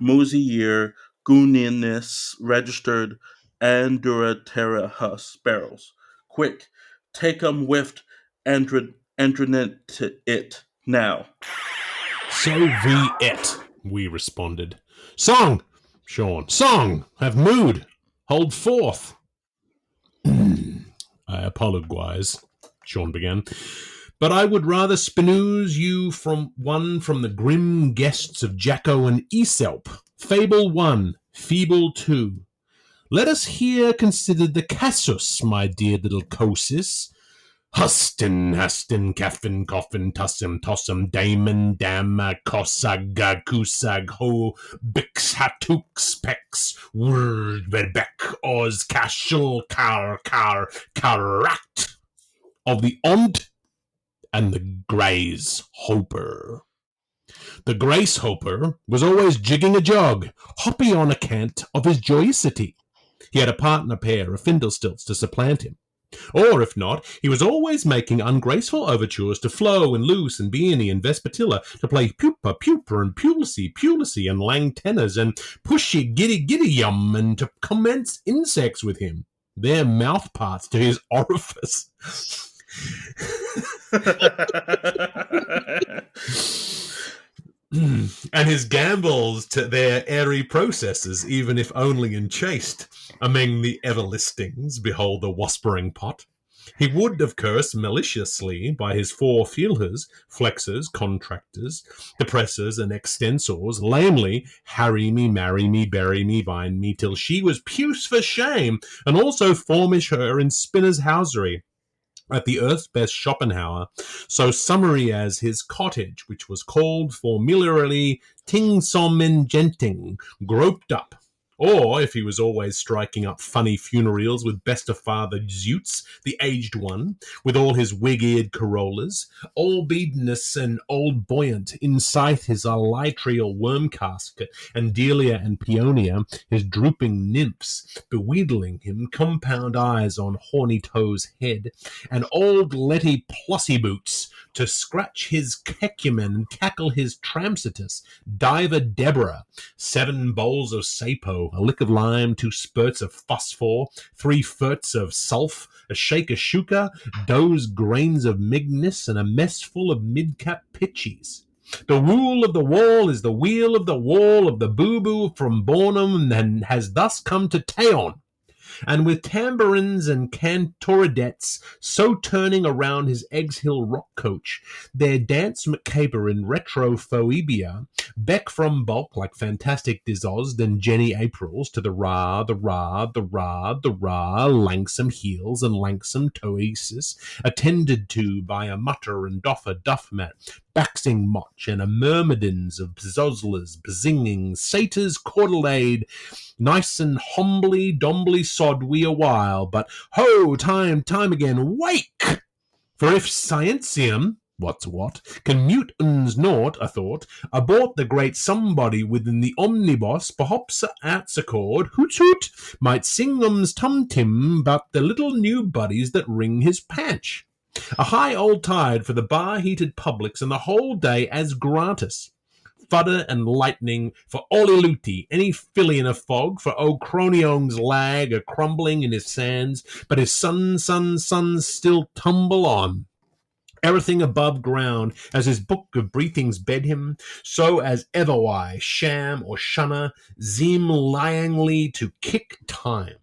S2: Musi year Guninus registered Anduraterra Hus barrels. Quick, take 'em whiffed andronet it now.
S1: So be it, we responded. Song, Shaun, song, have mood, hold forth. I apologize, Shaun began, but I would rather spinooze you from the grim guests of Jacko and Aesop. Fable 1, Feeble 2. Let us here consider the casus, my dear little Cosis. Hustin, Hastin, Caffin, Coffin, Tussum, Tossum, Damon, Damma, Cossag, Kusag, Ho, Bix, Hatux, Pex, Word, Beck, Oz, Cashel, Carat, of the Ont and the Grace Hoper. The Grace Hoper was always jigging a jog, hoppy on account of his joyosity. He had a partner pair of Findlestilts to supplant him. Or, if not, he was always making ungraceful overtures to Flo and Luce and Beanie and Vespertilla to play Pupa, Pupa and Pulicy and Lang tenors and Pushy Giddy Yum and to commence insects with him, their mouth parts to his orifice. And his gambols to their airy processes, even if only enchased. Among the ever-listings, behold the waspering pot. He would have cursed maliciously by his four feelers, flexors, contractors, depressors, and extensors, lamely, harry me, marry me, bury me, bind me, till she was puce for shame, and also formish her in spinner's housery at the earth's best Schopenhauer, so summary as his cottage, which was called familiarly Tingsomengenting, groped up. Or, if he was always striking up funny funerals with best of Father Zutes, the aged one, with all his wig-eared Corollas, all beadness and old buoyant, inside his elytrial worm casket, and Delia and Peonia, his drooping nymphs, bewheedling him, compound eyes on horny toes head, and old Letty Plussy Boots to scratch his cacumen and cackle his tramsitus, Diver Deborah, 7 bowls of sapo, a lick of lime, 2 spurts of phosphor, 3 furts of sulph, a shake of shuka, doze grains of mignus, and a mess full of mid-cap pitchies. The rule of the wall is the wheel of the wall of the boo-boo from Bornham, and has thus come to Teon. And with tambourines and cantoredettes so turning around his Eggs Hill rock coach, their dance macabre in retrophoebia, Beck from bulk like fantastic Dizozd and Jenny Aprils to the ra, langsome heels and langsome toesis, attended to by a mutter and doffer duffmat, baxing motch and a myrmidons of zozzlers, bzinging, satyrs, cordelade, nice and humbly, dombly sod we a while, but ho, time again, wake! For if scientium, what's what, can mute uns naught, a thought, abort the great somebody within the omnibus, perhaps at accord, hoot hoot, might sing ums tum-tim but the little new buddies that ring his patch. A high old tide for the bar-heated publics and the whole day as gratis. Fudder and lightning for Oliluti, any filly in a fog, for O'Cronion's lag a crumbling in his sands, but his sun still tumble on. Everything above ground, as his book of breathings bed him, so as ever why, sham or shunner, zeem lyingly to kick time.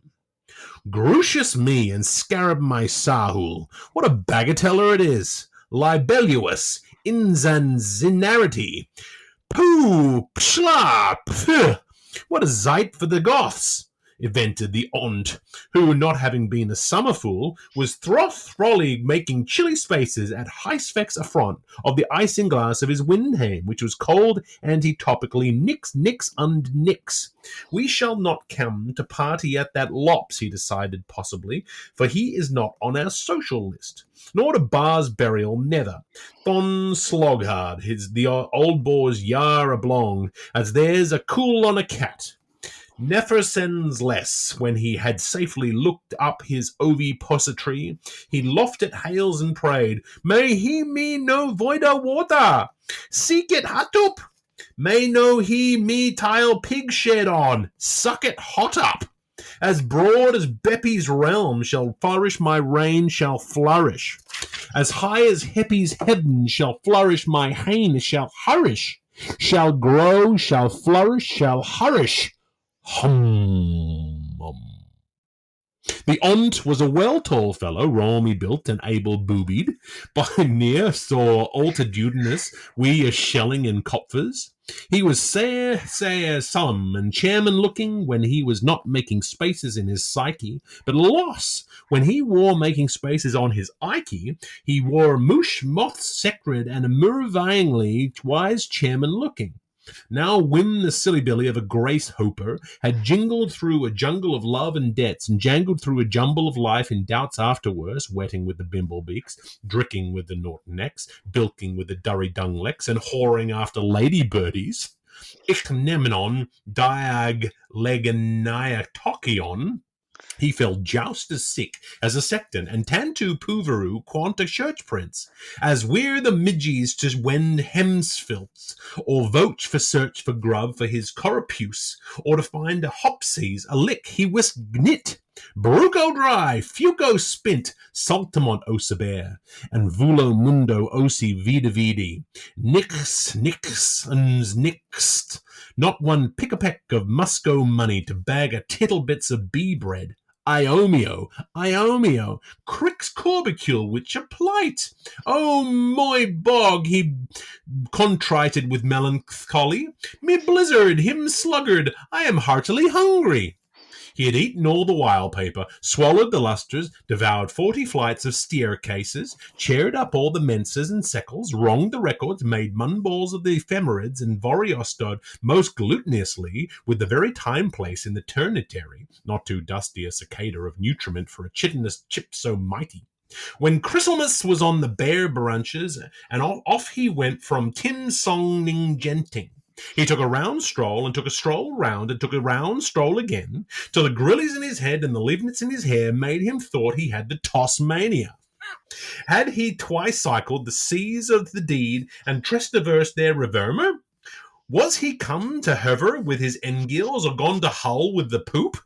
S1: Gracious me and scarab my sahul, what a bagateller it is! Libellous, insanity, pooh, pshla, ph, what a zite for the Goths! Invented the Ont, who, not having been a summer fool, was throlly making chilly spaces at Heisfeck's affront of the isinglass of his Windham, which was cold antitopically nix und nix. We shall not come to party at that lops, he decided possibly, for he is not on our social list. Nor to Bar's burial, neither. Thon Sloghard, the old boar's yar oblong, as there's a cool on a cat. Never sends less, when he had safely looked up his ovipository, he lofted hails and prayed, May he me no voida water, seek it hatup, may no he me tile pig shed on, suck it hot up. As broad as Beppy's realm shall flourish, my reign shall flourish. As high as Heppy's heaven shall flourish, my hain shall hurish, shall grow, shall flourish, shall hurish. Hum. The Ont was a well-tall fellow, romy built and able-boobied, by near saw altitudinous, we a shelling in Kopfers. He was sair solemn and chairman-looking when he was not making spaces in his psyche, but loss, when he wore making spaces on his Ike, he wore moosh moth sacred and murvayingly wise chairman-looking. Now Wim the silly billy of a Grace Hoper had jingled through a jungle of love and debts and jangled through a jumble of life in doubts afterwards, wetting with the Bimblebeaks, dricking with the Norton-necks, bilking with the Durry-Dunglecks, and whoring after lady birdies. Ichnemenon diag leganiatokion. He fell joust as sick as a sexton, and tantu puveru quant a church prince, as we're the midgies to wend hemsfilts, or vote for search for grub for his corapuse, or to find a hopsies, a lick he whisk knit, Baruco dry, Fuco spint, Saltamont osaber, and Vulo mundo osi vida vidi, nix, uns nixed, not one pick-a-peck of Musco money to bag a tittle bits of bee bread. Iomio, Crix corbicule, which a plight. Oh, my bog, he contrited with melancholy. Me blizzard, him sluggard, I am heartily hungry. He had eaten all the wildpaper, swallowed the lustres, devoured 40 flights of staircases, chaired up all the menses and secles, wronged the records, made munballs of the ephemerids, and voriostod most glutinously with the very time-place in the ternitary, not too dusty a cicada of nutriment for a chitinous chip so mighty. When Chrysalmus was on the bare branches, and off he went from Tim-song-ning genting. He took a round stroll, and took a stroll round, and took a round stroll again, till the grillies in his head and the leavnits in his hair made him thought he had the toss mania. Had he twice cycled the seas of the deed, and traversed their revermer? Was he come to hover with his engills, or gone to hull with the poop?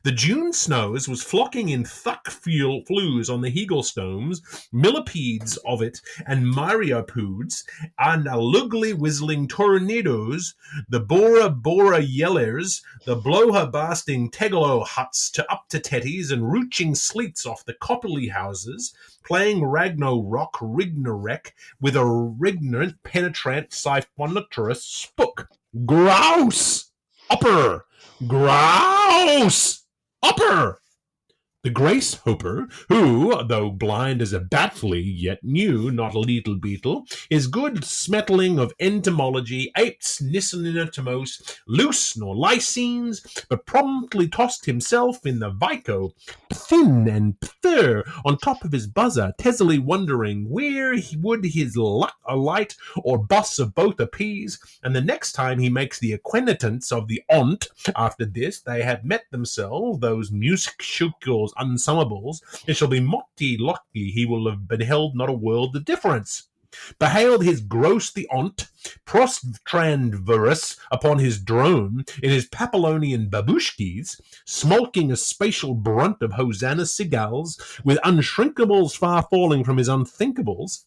S1: The June snows was flocking in thuck flues on the Heaglestones, millipedes of it, and myriapods, and a lugly whistling tornadoes, the Bora yellers, the blower basting tegalo huts to up to tetties, and rooching sleets off the copperly houses, playing Ragnarok Rignarek with a rignant penetrant siphonotorous spook. Grouse! Upper! Grouse! Upper! The Grace Hoper, who, though blind as a bat flea, yet knew, not a leetle beetle, his good smettling of entomology, apes nisonitomos, loose nor lysines, but promptly tossed himself in the Vico, pthin and pthir on top of his buzzer, tesily wondering where would his luck alight or bus of both appease, and the next time he makes the acquaintance of the aunt after this they have met themselves, those musicals unsummables, it shall be motti lucky he will have beheld not a world of difference. Beheld his gross the on't, prostrandverus upon his drone, in his Papillonian babushkis, smulking a spatial brunt of Hosanna cigars, with unshrinkables far falling from his unthinkables,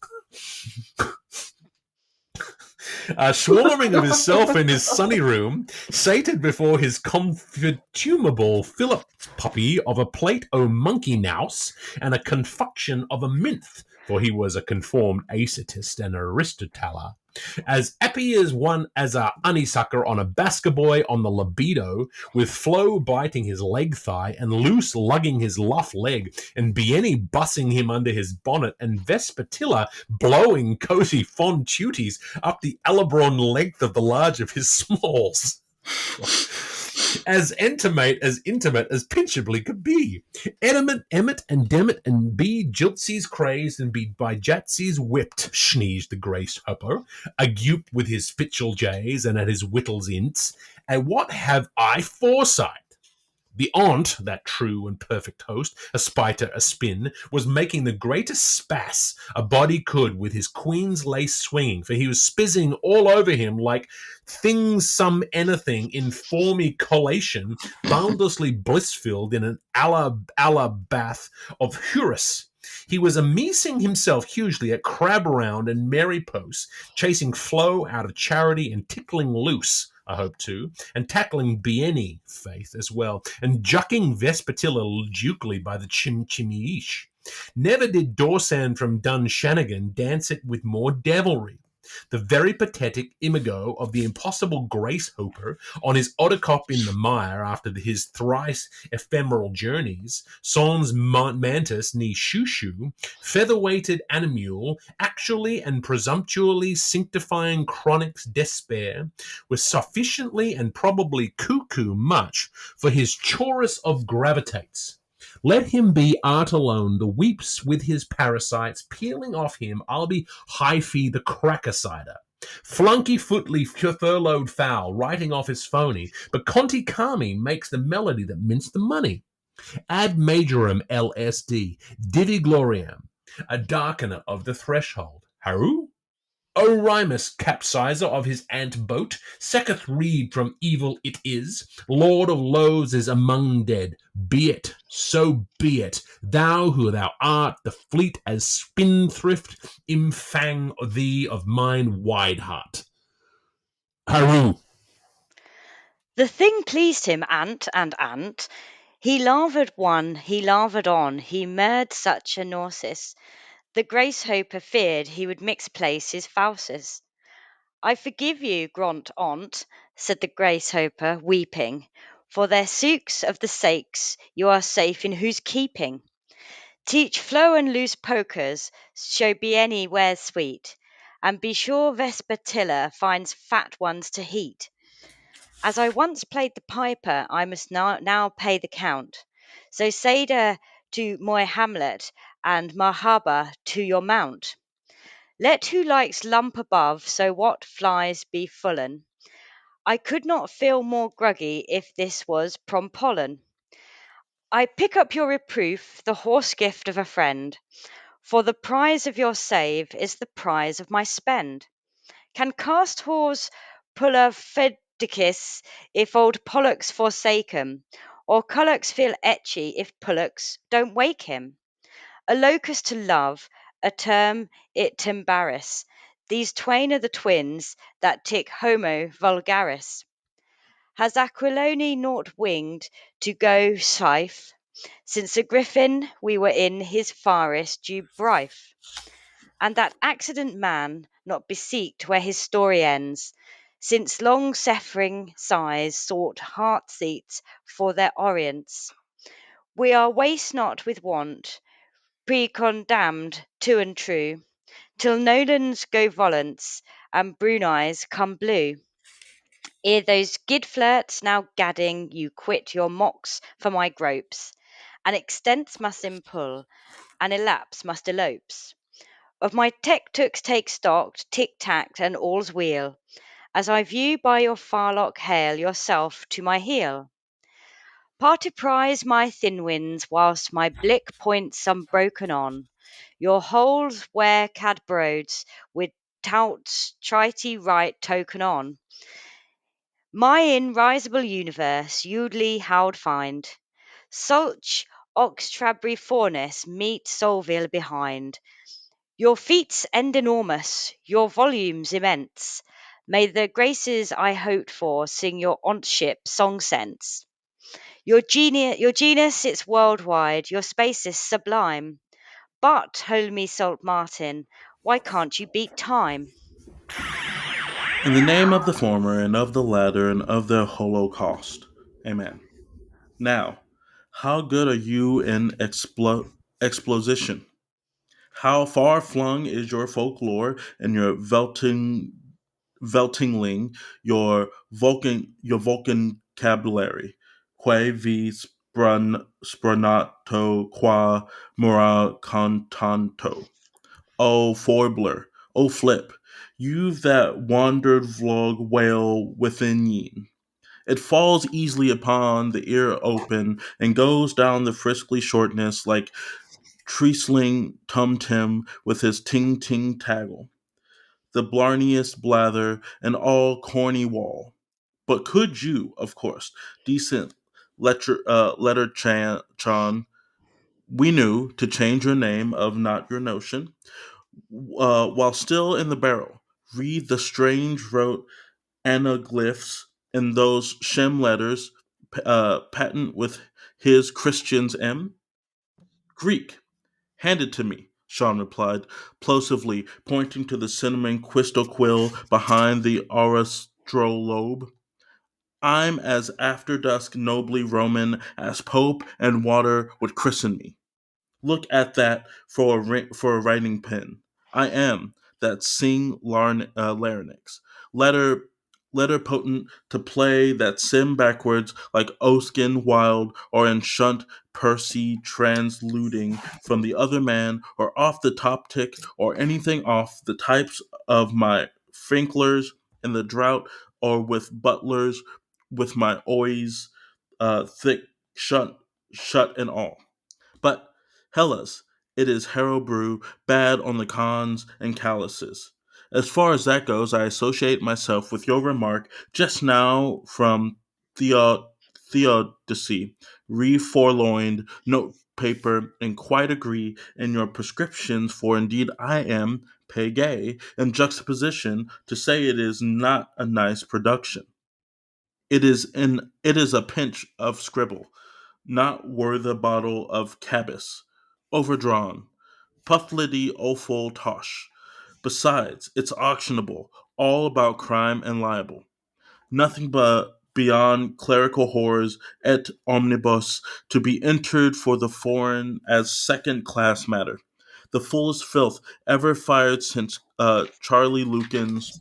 S1: swarming of himself in his sunny room, sated before his contumable Philip puppy of a plate o' monkey nouse, and a confuction of a minth, for he was a conformed ascetist and aristoteler, as happy as one as a honeysucker on a basket boy on the libido, with Flo biting his leg thigh and Luce lugging his luff leg, and Bienny bussing him under his bonnet, and Vespertilla blowing cozy fond tuties up the alabron length of the large of his smalls. As intimate as pinchably could be. Emmet, and Demmet, and be Jiltsies crazed, and be by Jatsies whipped, sneezed the Grace Hopper, agupe with his fitchel jays, and at his whittles ints, and what have I foresight? The aunt, that true and perfect host, a spiter, a spin, was making the greatest spass a body could with his queen's lace swinging, for he was spizzing all over him like things some anything in formy collation, boundlessly bliss-filled in an alla bath of hurus. He was amusing himself hugely at crab round and merry posts, chasing Flo out of charity and tickling Luce, I hope too, and tackling Bienny, faith, as well, and jucking Vespertilla dukely by the chimchimiish. Never did Dorsan from Dunshannigan dance it with more devilry. The very pathetic imago of the impossible Grace Hooper on his ottercop in the mire after his thrice ephemeral journeys, sans mantis ni shushu, feather-weighted animule, actually and presumptuously sanctifying chronic's despair, was sufficiently and probably cuckoo much for his chorus of gravitates. Let him be art alone, the weeps with his parasites, peeling off him, I'll be Hyphy the cracker cider. Flunky footly furloughed fowl, writing off his phony, but Conti Kami makes the melody that mints the money. Ad majorem LSD, Divi gloriam, a darkener of the threshold. Haru? Hooraymost, capsizer of his ant boat, sacketh reed from evil it is, lord of loaves is among dead. Be it, so be it, thou who thou art, the fleet as spindthrift, imfang thee of mine wide heart. Haru.
S3: The thing pleased him, ant. He larvered one, he larvered on, he murred such a nausis. The Grace Hopper feared he would misplace his fauces. I forgive you, Grant aunt, said the Grace Hopper, weeping, for their sooks of the sakes you are safe in whose keeping. Teach Flo and loose pokers, show be anywhere sweet, and be sure Vespertilla finds fat ones to heat. As I once played the piper, I must now pay the count. So Seda to my Hamlet, and Mahaba to your mount. Let who likes lump above, so what flies be fullen. I could not feel more gruggy if this was prom pollen. I pick up your reproof, the horse gift of a friend, for the prize of your save is the prize of my spend. Can cast whores pull a fedicus if old Pollux forsake 'em, or Cullux feel etchy if Pullux don't wake him? A locus to love, a term it t'embarrass. These twain are the twins that tick Homo vulgaris. Has Aquilone naught winged to go safe, since a griffin we were in his farest due brife? And that accident man not beseeked where his story ends, since long suffering sighs sought heart seats for their orients. We are waste not with want, pre-condemned to and true, till Nolans go volants and Brunei's come blue. Ere those gid flirts now gadding, you quit your mocks for my gropes, and extents must impull, and elapse must elopes. Of my tech-tooks take stock, tic-tac, and all's weal, as I view by your farlock hail yourself to my heel. Party prize my thin winds, whilst my blick points unbroken on. Your holes where cad broads, with touts trity right token on. My in risible universe, Udley howd find. Such oxtrabry forness meet Solville behind. Your feats end enormous, your volumes immense. May the graces I hoped for sing your ontship song sense. Your genus it's worldwide, your space is sublime. But, hold me, Salt Martin, why can't you beat time?
S2: In the name of the former, and of the latter, and of the Holocaust. Amen. Now, how good are you in exposition? How far flung is your folklore and your Veltingling, your Vulcan vocabulary? Que vi spranato qua mora cantanto. O forbler, O flip, you that wandered vlog wail within ye. It falls easily upon the ear open and goes down the friskly shortness like treesling tum tim with his ting ting taggle, the blarniest blather and all corny wall. But could you, of course, decent letter chan, we knew to change your name of not your notion, while still in the barrel, read the strange wrote anaglyphs in those Shem letters, patent with his Christian's M? Greek. Hand it to me, Shaun replied, plosively pointing to the cinnamon crystal quill behind the astrolabe. I'm as after dusk nobly Roman as Pope and water would christen me. Look at that for a writing pen. I am that larynx. Letter letter potent to play that sim backwards like Oskin wild or in shunt Percy transluding from the other man or off the top tick or anything off the types of my Finklers in the drought or with butlers with my oys thick shut and all. But, Hellas, it is Harrow Brew, bad on the cons and calluses. As far as that goes, I associate myself with your remark just now from Theodicy, re-forloined note paper, and quite agree in your prescriptions, for indeed I am, pay gay, in juxtaposition to say it is not a nice production. It is a pinch of scribble, not worth a bottle of Cabis. Overdrawn. Pufflity offal tosh. Besides, it's auctionable, all about crime and libel. Nothing but beyond clerical horrors et omnibus to be entered for the foreign as second class matter. The fullest filth ever fired since Charlie Lucan's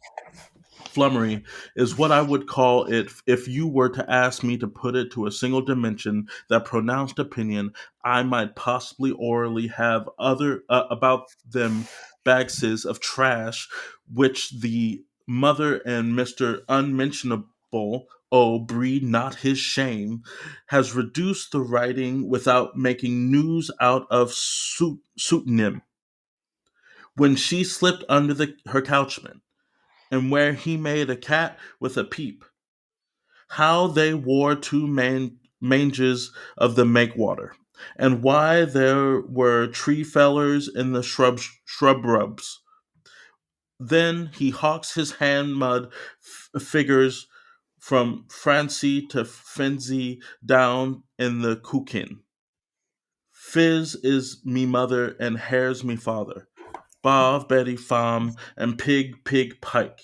S2: flummery is what I would call it if you were to ask me to put it to a single dimension. That pronounced opinion I might possibly orally have other about them bagses of trash which the mother and Mr. Unmentionable, oh breed not his shame, has reduced the writing without making news out of pseudonym when she slipped under her couchman and where he made a cat with a peep. How they wore two manges of the makewater, and why there were tree fellers in the shrubs. Then he hawks his hand mud figures from Francie to Fenzi down in the Kukin. Fizz is me mother and hare's me father. Bob, Betty, Fam, and Pig, Pike.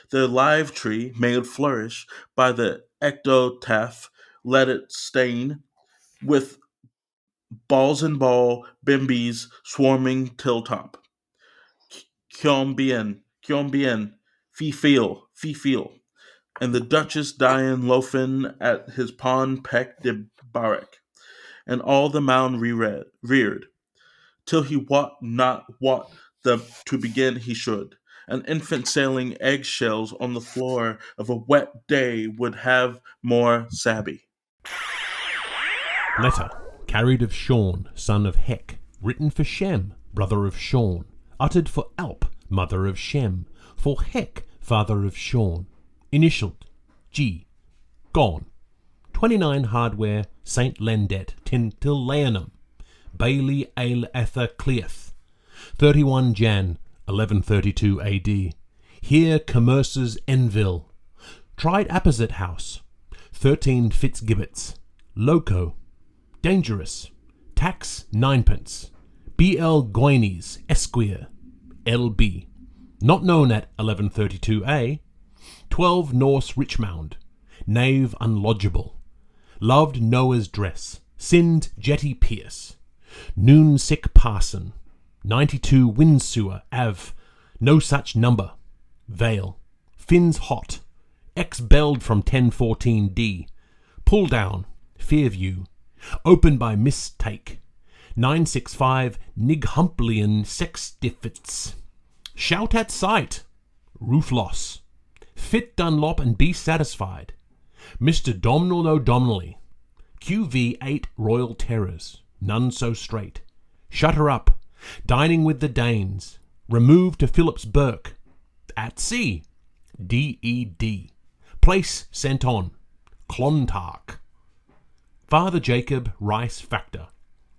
S2: The live tree made flourish by the ectotaph, let it stain, with balls and ball bimbies swarming till top. Kion bien, fee feel, and the Duchess Diane loafing at his pawn peck de barrack. and all the mound reared, till he wot not what the to begin he should. An infant sailing eggshells on the floor of a wet day would have more sabby.
S1: Letter carried of Shaun, son of Hek, written for Shem, brother of Shaun, uttered for Alp, mother of Shem, for Hek, father of Shaun, initialed G, gone. 29 Hardware, St. Lendet, Tintillayanum, Bailey Ale Ether Cleath, 31 Jan, 1132 AD. Here Commerce's Enville, tried apposite house, 13 Fitzgibbets, Loco, dangerous, tax 9d. B.L. Goines, Esquire, L.B., not known at 1132a, 12 Norse Richmond, knave unlodgeable, loved Noah's dress, sinned Jetty Pierce, noon sick parson, 92 Windsewer, Av, no such number, Vale, Fins hot, ex-belled from 1014d, pull down, Fairview, opened by mistake, 965 Nighumplian Sextifits, shout at sight, roof loss, fit Dunlop and be satisfied, Mr. Domnall O'Donnelly, QV8 Royal Terrors, none so straight, shut her up, dining with the Danes, removed to Phillips Burke, at sea, DED, place sent on, Clontark, Father Jacob Rice Factor,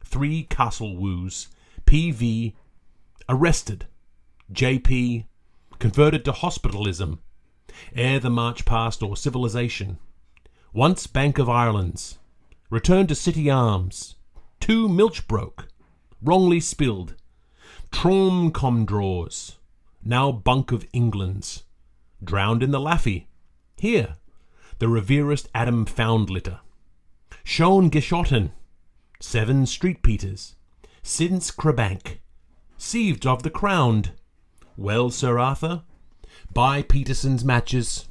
S1: 3 Castle Woos, PV, arrested, JP, converted to hospitalism, ere the march past or civilization, once Bank of Ireland's, returned to City Arms, 2 Milchbroke, wrongly spilled, Tromcom draws, now Bunk of England's, drowned in the Laffy, here, the reverest Adam Foundlitter, Shaun Geschotten, 7 Street Peters, since Crabank, sieved of the crowned, well, Sir Arthur, by Peterson's matches,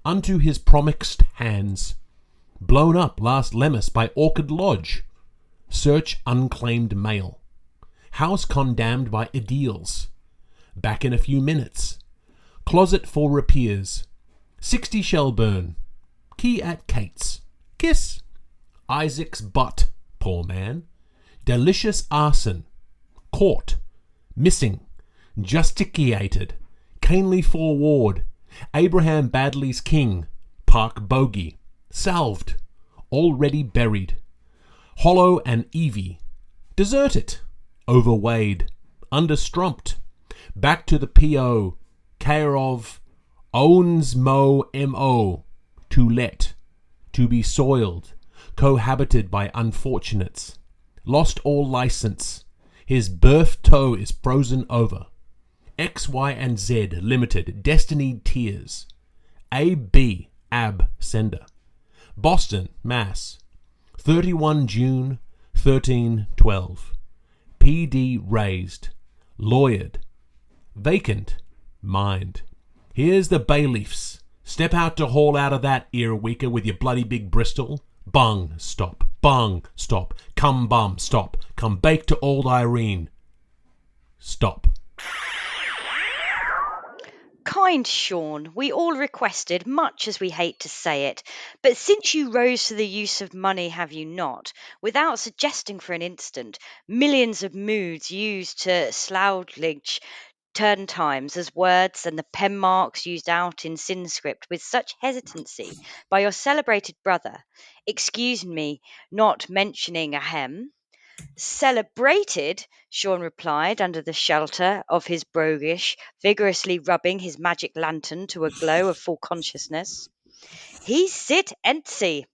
S1: unto his promixed hands, blown up last Lemmas by Orchid Lodge, search unclaimed mail, house condemned by Ediles, back in a few minutes, closet for repairs, 60 Shelburne, key at Kate's, kiss, Isaac's butt, poor man, delicious arson, caught, missing, justiciated, Canely forward, Abraham Badley's king, Park Bogey, salved, already buried, Hollow and Evie, deserted, overweighed, understrumped, back to the P.O., care of, owns mo M.O., to let, to be soiled, cohabited by unfortunates, lost all license, his birth toe is frozen over, X, Y, and Z Limited, Destinied Tears, A.B. Ab Sender, Boston, Mass, 31 June 1312, P.D. raised, lawyered, vacant, mind. Here's the bailiffs. Step out to haul out of that earweaker with your bloody big Bristol. Bung, stop. Bung, stop. Come bum, stop. Come bake to old Irene. Stop.
S3: Kind Shaun, we all requested, much as we hate to say it, but since you rose to the use of money, have you not, without suggesting for an instant, millions of moods used to slough turn times as words and the pen marks used out in Sinscript with such hesitancy by your celebrated brother, excuse me not mentioning a hem, celebrated, Shaun replied under the shelter of his broguish, vigorously rubbing his magic lantern to a glow of full consciousness. He sit entsy.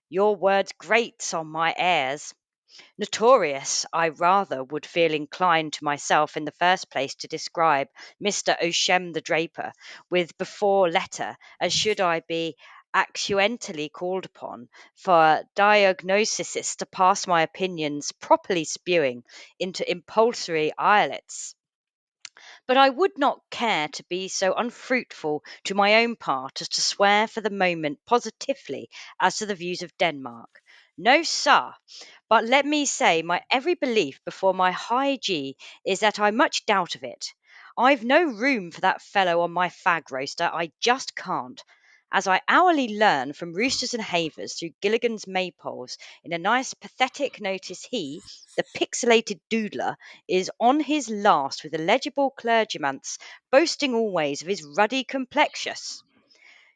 S3: Your words grates on my ears. Notorious, I rather would feel inclined to myself in the first place to describe Mr. O'Shem the Draper with before letter, as should I be accidentally called upon for diagnoses to pass my opinions properly spewing into impulsory islets. But I would not care to be so unfruitful to my own part as to swear for the moment positively as to the views of Denmark. No, sir. But let me say, my every belief before my high G is that I much doubt of it. I've no room for that fellow on my fag roaster, I just can't. As I hourly learn from roosters and havers through Gilligan's maypoles, in a nice pathetic notice he, the pixelated doodler, is on his last with illegible clergymants, boasting always of his ruddy complexious.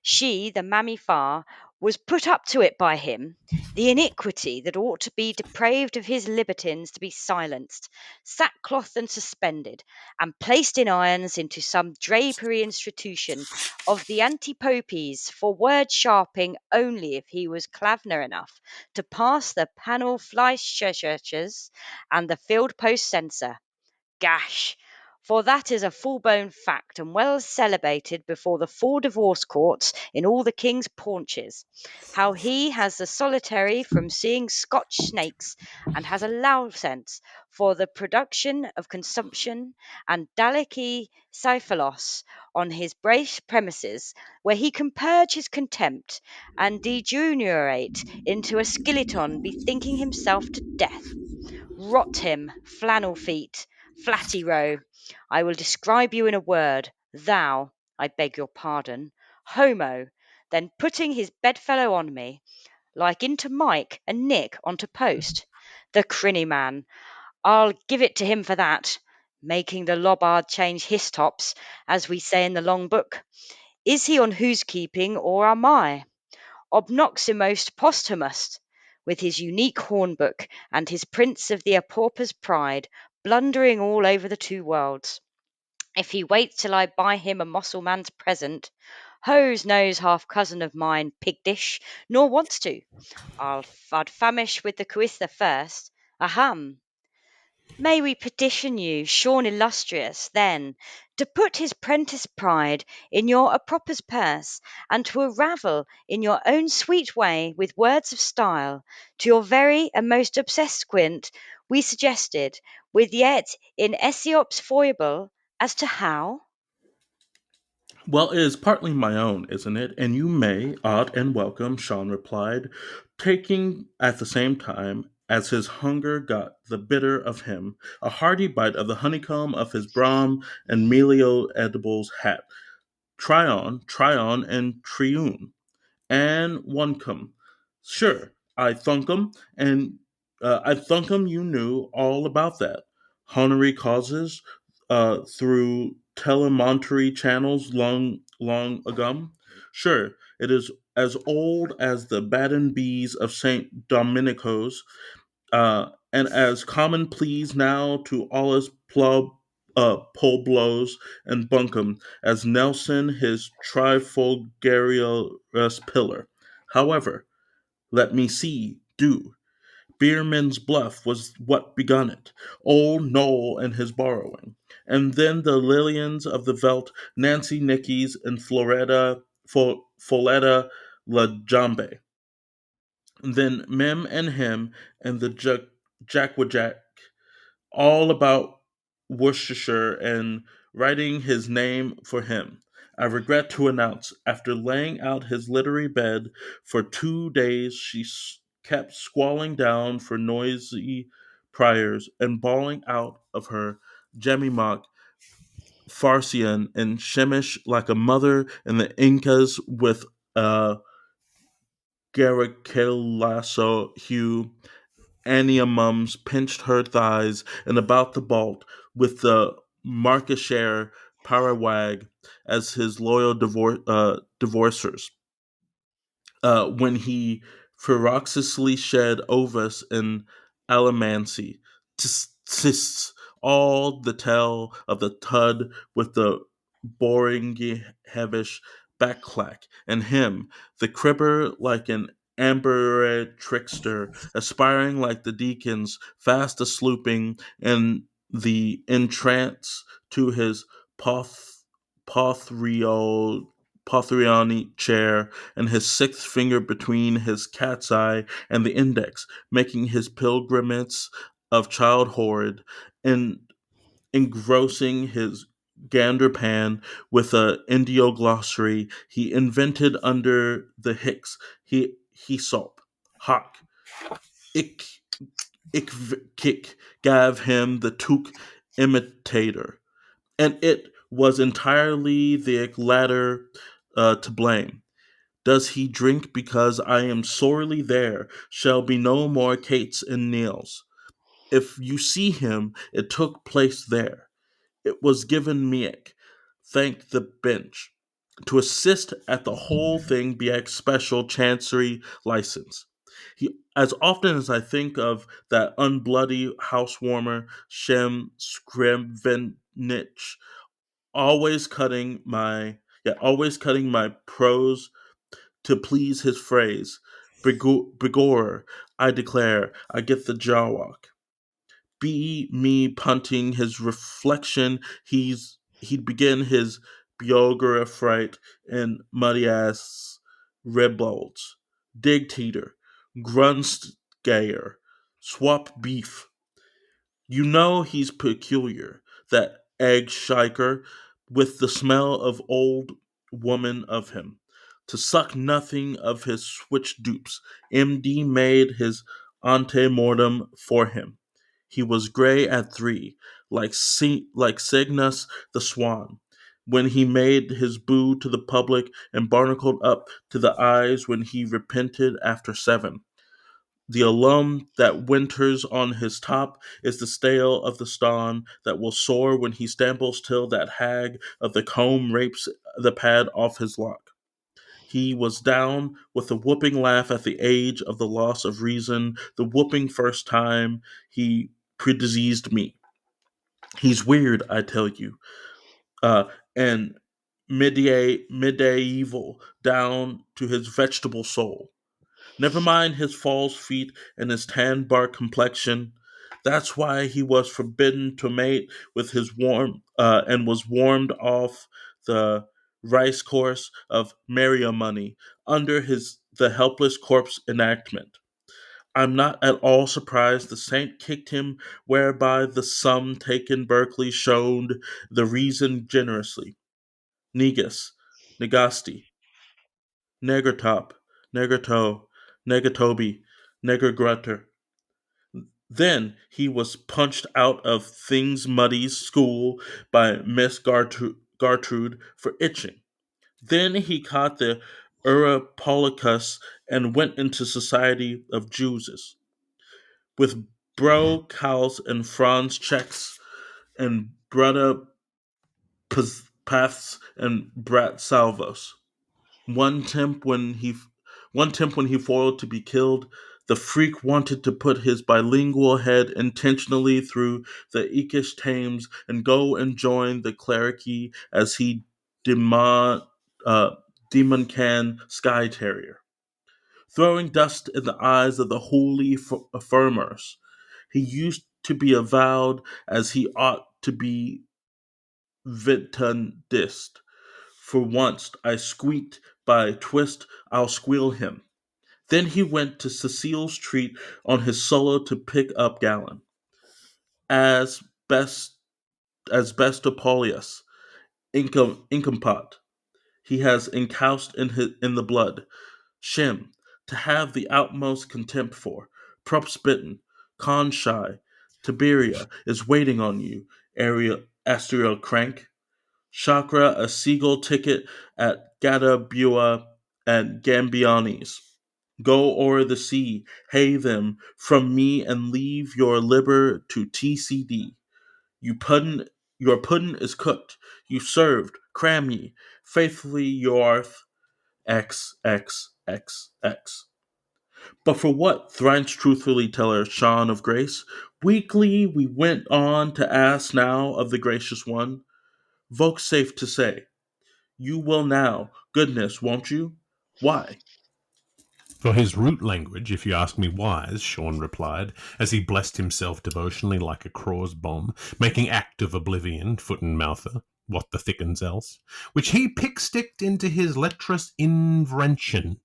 S3: She, the mammy Far, was put up to it by him, the iniquity that ought to be depraved of his libertines to be silenced, sackcloth and suspended, and placed in irons into some drapery institution of the antipopes for word sharping only if he was clavner enough to pass the panel fleischers and the field post censor. Gash! For that is a full blown fact, and well celebrated before the four divorce courts in all the king's paunches, how he has the solitary from seeing Scotch snakes, and has a licence for the production of consumption and dalicky syphilos on his brace premises, where he can purge his contempt and degenerate into a skeleton bethinking himself to death. Rot him, flannel feet, flatty row. I will describe you in a word. Thou, I beg your pardon, homo, then putting his bedfellow on me, like into Mike and Nick onto post. The crinny man, I'll give it to him for that. Making the lobbard change his tops, as we say in the long book. Is he on whose keeping, or am I? Obnoximost Posthumus, with his unique hornbook and his Prince of the Apauper's Pride, blundering all over the two worlds. If he waits till I buy him a Mussulman's present, hose knows half cousin of mine, pigdish, nor wants to. I'd famish with the Cuitha first. Aham! May we petition you, Shaun illustrious, then, to put his prentice pride in your approper's purse, and to ravel in your own sweet way with words of style, to your very and most obsequient we suggested, with yet in Aesop's foible as to how?
S2: Well, it is partly my own, isn't it? And you may, odd and welcome, Shaun replied, taking at the same time, as his hunger got the bitter of him, a hearty bite of the honeycomb of his Brahm and Melio Edible's hat. Try on, and triune and onecome. Sure, I thunk 'em you knew all about that. Honorary causes through telemonetary channels long ago. Sure, it is as old as the Baden bees of Saint Dominico's, and as common pleas now to all his pole blows and bunkum as Nelson his trifolgarious pillar. However, let me see, do. Beerman's Bluff was what begun it, old Noel and his borrowing, and then the Lillians of the Veldt, Nancy Nickies, and Foletta La Jambe, then Mem and him and the Jackwajack, all about Worcestershire and writing his name for him. I regret to announce, after laying out his literary bed for 2 days, she kept squalling down for noisy priors and bawling out of her Jemimach Farsian and Shemish like a mother in the Incas with a Garicilaso hue. Aniamums pinched her thighs and about the balt with the Markashare Parawag as his loyal divorcers, when he ferociously shed Ovis and Alamancy. Tis all the tale of the Tud with the boring heavish backclack, and him, the cribber like an amber trickster, aspiring like the deacons, fast aslooping in the entrance to his poth- pothrio Pothriani chair, and his sixth finger between his cat's eye and the index, making his pilgrimage of child horrid, and engrossing his gander pan with a Indio glossary he invented under the Hicks he Hesop. Hock. Ik kick gave him the took imitator, and it was entirely the latter to blame. Does he drink because I am sorely there? Shall be no more Kates and Neils. If you see him, it took place there. It was given Miek, thank the bench, to assist at the whole thing BX special chancery license. He, as often as I think of that unbloody housewarmer, Shem Scrivenich, always cutting my prose to please his phrase. Brigorer, I declare, I get the jawwalk. Be me punting his reflection, he'd begin his biograph in muddy ass ribbolds. Dig teeter, grunstgayer, swap beef. You know he's peculiar, that egg shiker, with the smell of old woman of him. To suck nothing of his switch dupes, MD made his ante mortem for him. He was grey at 3, like Cygnus the swan, when he made his boo to the public, and barnacled up to the eyes when he repented after 7. The alum that winters on his top is the stale of the ston that will soar when he stambles till that hag of the comb rapes the pad off his lock. He was down with a whooping laugh at the age of the loss of reason, the whooping first time he predeceased me. He's weird, I tell you, and medieval down to his vegetable soul. Never mind his false feet and his tan bark complexion. That's why he was forbidden to mate with his and was warmed off the rice course of Money under the helpless corpse enactment. I'm not at all surprised the saint kicked him, whereby the sum taken Berkeley showed the reason generously. Negus, Negasti, Negertop, Negerto, Negatobi, Negergrutter. Then he was punched out of Things Muddy's school by Miss Gartrude for itching. Then he caught the Uropolicus and went into society of Jewses with Bro Cows and Franz Checks and Brother Paths and Brat Salvos. One temp when he One temp when he foiled to be killed, the freak wanted to put his bilingual head intentionally through the Ekish Thames and go and join the clericy as he demon demon can sky terrier, throwing dust in the eyes of the holy affirmers. He used to be avowed as he ought to be vitundist. For once I squeaked by twist, I'll squeal him. Then he went to Cecile's treat on his solo to pick up Gallon. As best Apollonius, incompat, he has encoused in the blood. Shem, to have the outmost contempt for. Props bitten, con shy, Tiberia is waiting on you, Asteriel crank. Chakra a seagull ticket at Gadabua and Gambiani's. Go o'er the sea, hay them from me, and leave your liber to TCD. You puddin', your puddin' is cooked. You served, cram ye. Faithfully yourth, XXXX. But for what, thrice truthfully tell her Shaun of Grace? Weekly we went on to ask now of the gracious one. Vouchsafe to say, you will now, goodness, won't you? Why?
S1: For his root language, if you ask me wise, Shaun replied, as he blessed himself devotionally like a craw's bomb, making act of oblivion, foot and mouther, what the thickens else, which he pick-sticked into his letrous invention.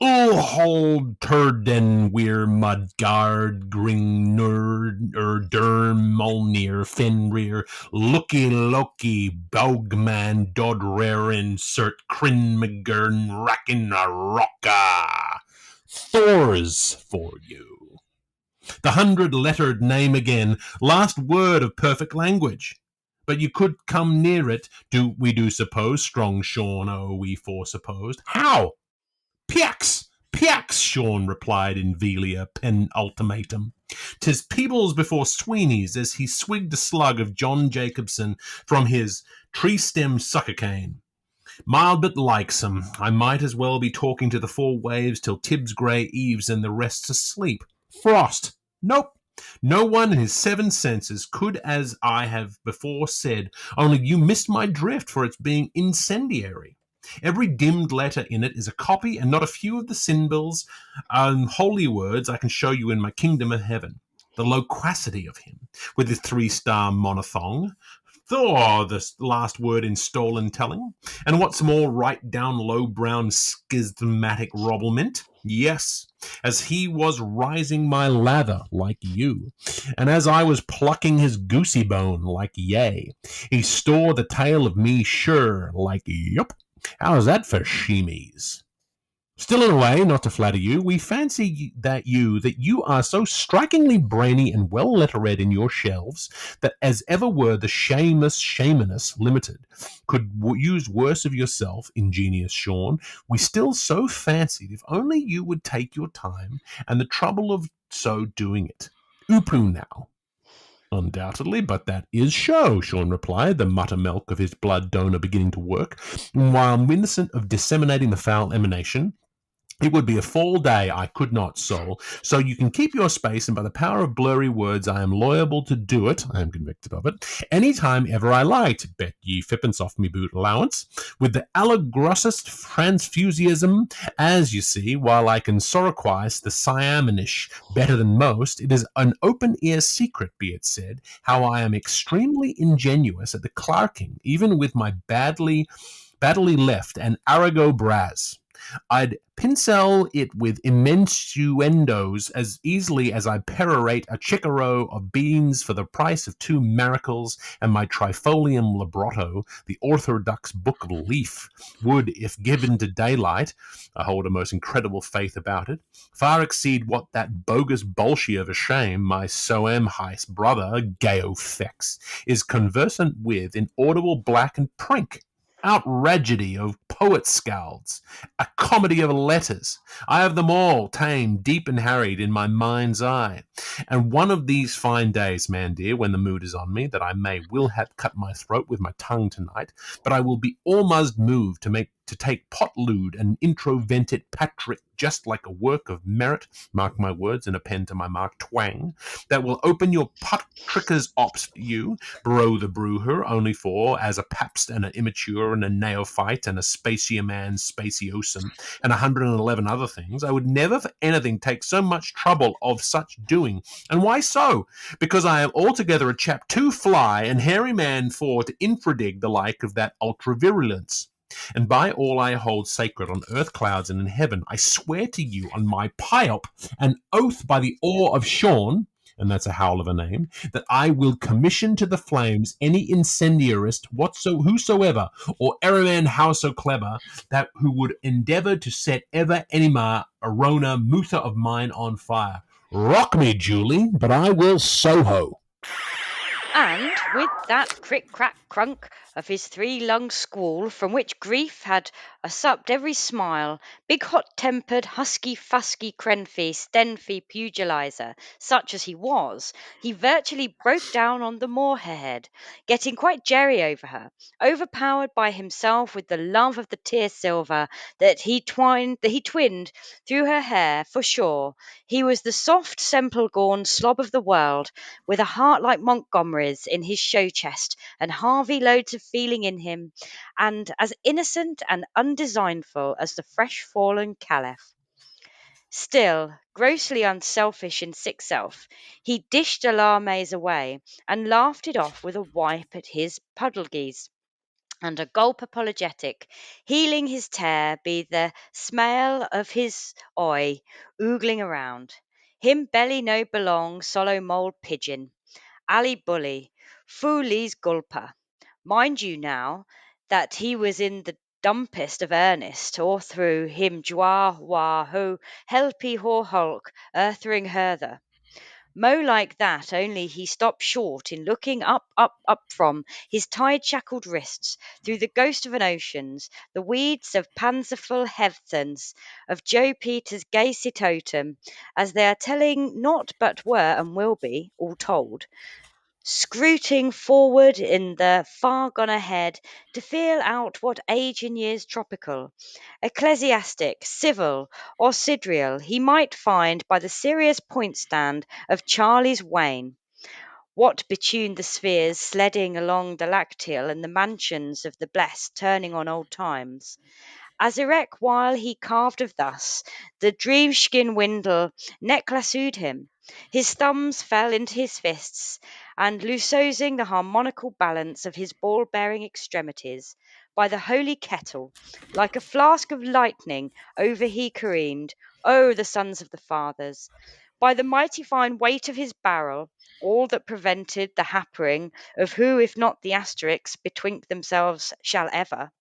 S1: Hold turden wir Mudgard Gringnur Derm Molnir Fenrir Looky Loki Bogman Dodrerin Cert Crinmagern Racken Rocka Thor's for you. The 100-lettered name again, last word of perfect language. But you could come near it, do suppose, strong Shaun, we foresupposed. How? Piax! Piax, Shaun replied in Velia pen ultimatum. 'Tis Peebles before Sweeney's as he swigged a slug of John Jacobson from his tree-stem sucker cane. Mild but likesome, I might as well be talking to the four waves till Tibbs grey eaves and the rest's asleep. Frost! Nope. No one in his seven senses could, as I have before said, only you missed my drift for its being incendiary. Every dimmed letter in it is a copy, and not a few of the symbols and holy words I can show you in my kingdom of heaven. The loquacity of him, with his three-star monothong, Thor, the last word in stolen telling, and what's more, right down low-brown schismatic robblement. Yes, as he was rising my lather, like you, and as I was plucking his goosey bone, like yea, he store the tale of me sure, like yup. How's that for shemies? Still in a way, not to flatter you, we fancy that you are so strikingly brainy and well lettered in your shelves that as ever were the Shamus Shamanus Limited could use worse of yourself, ingenious Shaun. We still so fancied if only you would take your time and the trouble of so doing it. Upu now. Undoubtedly, but that is show, Shaun replied, the muttermilk of his blood donor beginning to work, while innocent of disseminating the foul emanation. It would be a full day I could not soul, so you can keep your space, and by the power of blurry words I am liable to do it, I am convicted of it, any time ever I liked, bet ye fippence off me boot allowance, with the allegrossest transfusiism, as you see, while I can soroquize the Siamanish better than most, it is an open-ear secret, be it said, how I am extremely ingenuous at the clerking, even with my badly left and Arago Braz. I'd pincel it with immensuendos as easily as I perorate a chicaro of beans for the price of 2 miracles, and my trifolium libretto, the orthodox book of Leaf, would, if given to daylight, I hold a most incredible faith about it, far exceed what that bogus bolshie of a shame, my soem heist brother, Gaofex, is conversant with in audible black and prink. Outragedy of poet scalds, a comedy of letters. I have them all tamed, deep and harried in my mind's eye. And one of these fine days, man dear, when the mood is on me, that I will have cut my throat with my tongue tonight, but I will be almost moved to take potlude and introvent it Patrick just like a work of merit, mark my words in a pen to my mark twang, that will open your Patrickers ops for you, bro the brewer, only for, as a Pabst and an immature and a neophyte and a spaciaman spaciosum and 111 other things, I would never for anything take so much trouble of such doing. And why so? Because I am altogether a chap too fly and hairy man for to infradig the like of that ultra-virulence. And by all I hold sacred on earth, clouds, and in heaven, I swear to you on my pyop, an oath by the awe of Shaun, and that's a howl of a name, that I will commission to the flames any incendiarist whosoever, or everyman howso clever, that who would endeavour to set ever anima arona mutha of mine on fire. Rock me, Julie, but I will Soho.
S3: And with that crick-crack-crunk of his three-lunged squall, from which grief had supped every smile, big hot-tempered, husky-fusky Crenfee, Stenfee pugilizer, such as he was, he virtually broke down on the moorhead, getting quite jerry over her, overpowered by himself with the love of the tear silver that he twinned through her hair, for sure. He was the soft, semple-gorn slob of the world, with a heart like Montgomery's in his show chest, and Harvey loads of feeling in him, and as innocent and undesignful as the fresh fallen caliph. Still, grossly unselfish in sick self, he dished alarmes away, and laughed it off with a wipe at his puddlegees, and a gulp apologetic, healing his tear be the smell of his oi oogling around. Him belly no belong, solo mole pigeon. Ali Bully, Fooley's Gulper. Mind you now that he was in the dumpest of earnest, or through him jwa wa ho helpy haw hulk earthering herther. Mo like that, only he stopped short in looking up from his tide-shackled wrists through the ghost of an oceans, the weeds of panzerful heathens, of Joe Peters' gay totem, as they are telling not but were and will be, all told, scrooting forward in the far gone ahead to feel out what age in years tropical, ecclesiastic, civil, or sidereal he might find by the serious point stand of Charlie's Wain. What betuned the spheres sledding along the lacteal and the mansions of the blest turning on old times. As erect while he carved of thus, the dreamskin windle neck lassoed him. His thumbs fell into his fists, and loososing the harmonical balance of his ball-bearing extremities, by the holy kettle, like a flask of lightning, over he careened, oh, the sons of the fathers! By the mighty fine weight of his barrel, all that prevented the hampering of who, if not the asterisks, betwink themselves shall ever,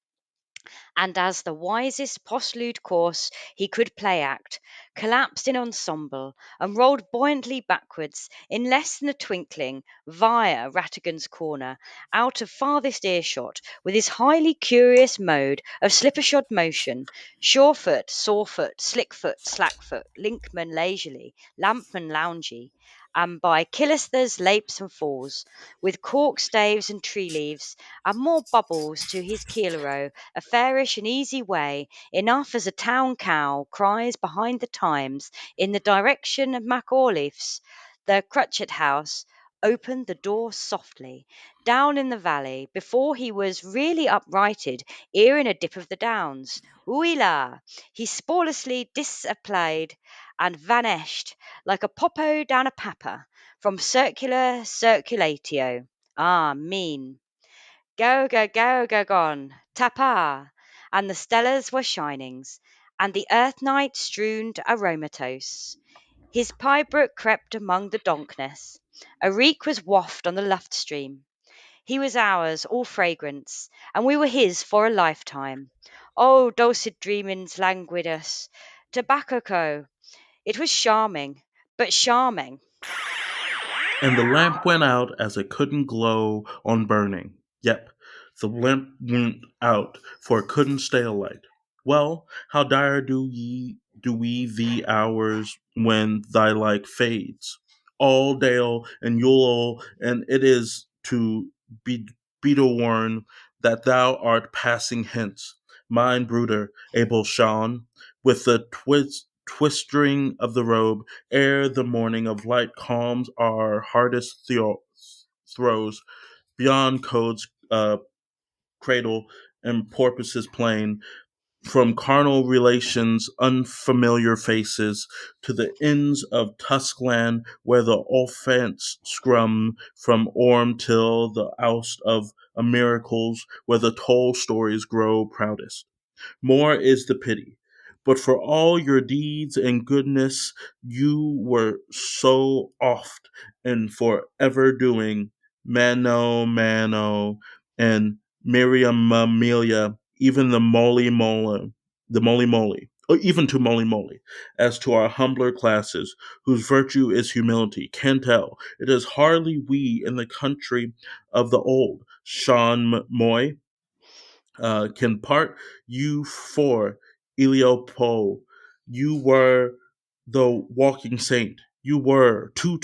S3: and as the wisest postlude course he could play act, collapsed in ensemble and rolled buoyantly backwards in less than a twinkling via Rattigan's corner, out of farthest earshot, with his highly curious mode of slippershod motion, surefoot, sorefoot, slickfoot, slackfoot, linkman leisurely, lampman loungy, and by Killisthers, lapes and falls, with cork staves and tree leaves, and more bubbles to his keelrow, a fairish and easy way, enough as a town cow cries behind the Times in the direction of Macaulife's. The Crutchet House opened the door softly, down in the valley, before he was really uprighted, ere in a dip of the downs. Ouila! He sporelessly disapplied and vanished like a popo down a papa, from circular circulatio. Ah, mean. Go, go, go, go, gone, tapa! And the stellars were shinings, and the earth night strewned aromatos. His piebrook crept among the donkness. A reek was waft on the luft stream. He was ours, all fragrance, and we were his for a lifetime. Oh, dulcet dreamings languidus, tobacco. It was charming, but charming.
S2: And the lamp went out as it couldn't glow on burning. Yep, the lamp went out, for it couldn't stay alight. Well, how dire do we the hours when thy light fades? All dale and Yule, and it is to be beetle worn that thou art passing hence, mine brooder, able Shaun, with the twistering of the robe, ere the morning of light calms our hardest throes, beyond code's cradle and porpoise's plain, from carnal relations, unfamiliar faces, to the ends of Tuskland, where the offence scrum from Orm till the oust of a miracles, where the toll stories grow proudest. More is the pity. But for all your deeds and goodness, you were so oft and forever doing mano, and Miriam Amelia, even the moly, or even to moly, as to our humbler classes, whose virtue is humility, can tell. It is hardly we in the country of the old, Sean Moy, can part you for Eliopo. You were the walking saint. You were to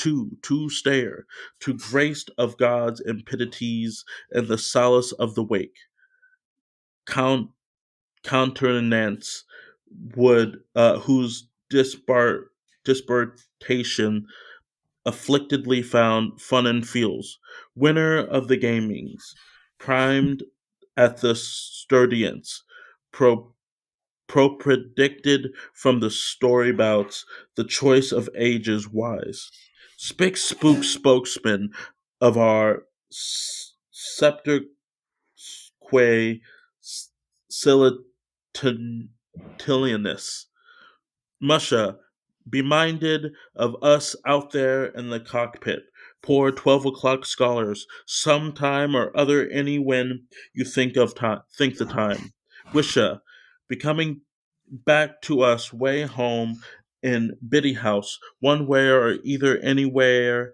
S2: stare, to graced of God's impities and the solace of the wake. Count countenance would whose dispartation afflictedly found fun and feels. Winner of the gamings, primed at the sturdiance, pro predicted from the story bouts, the choice of ages wise. Spick spook spokesman of our scepter quae silitilianus. Musha, be minded of us out there in the cockpit. Poor 12 o'clock scholars, sometime or other any when you think the time. Wisha, becoming back to us way home in Biddy House, one where or either anywhere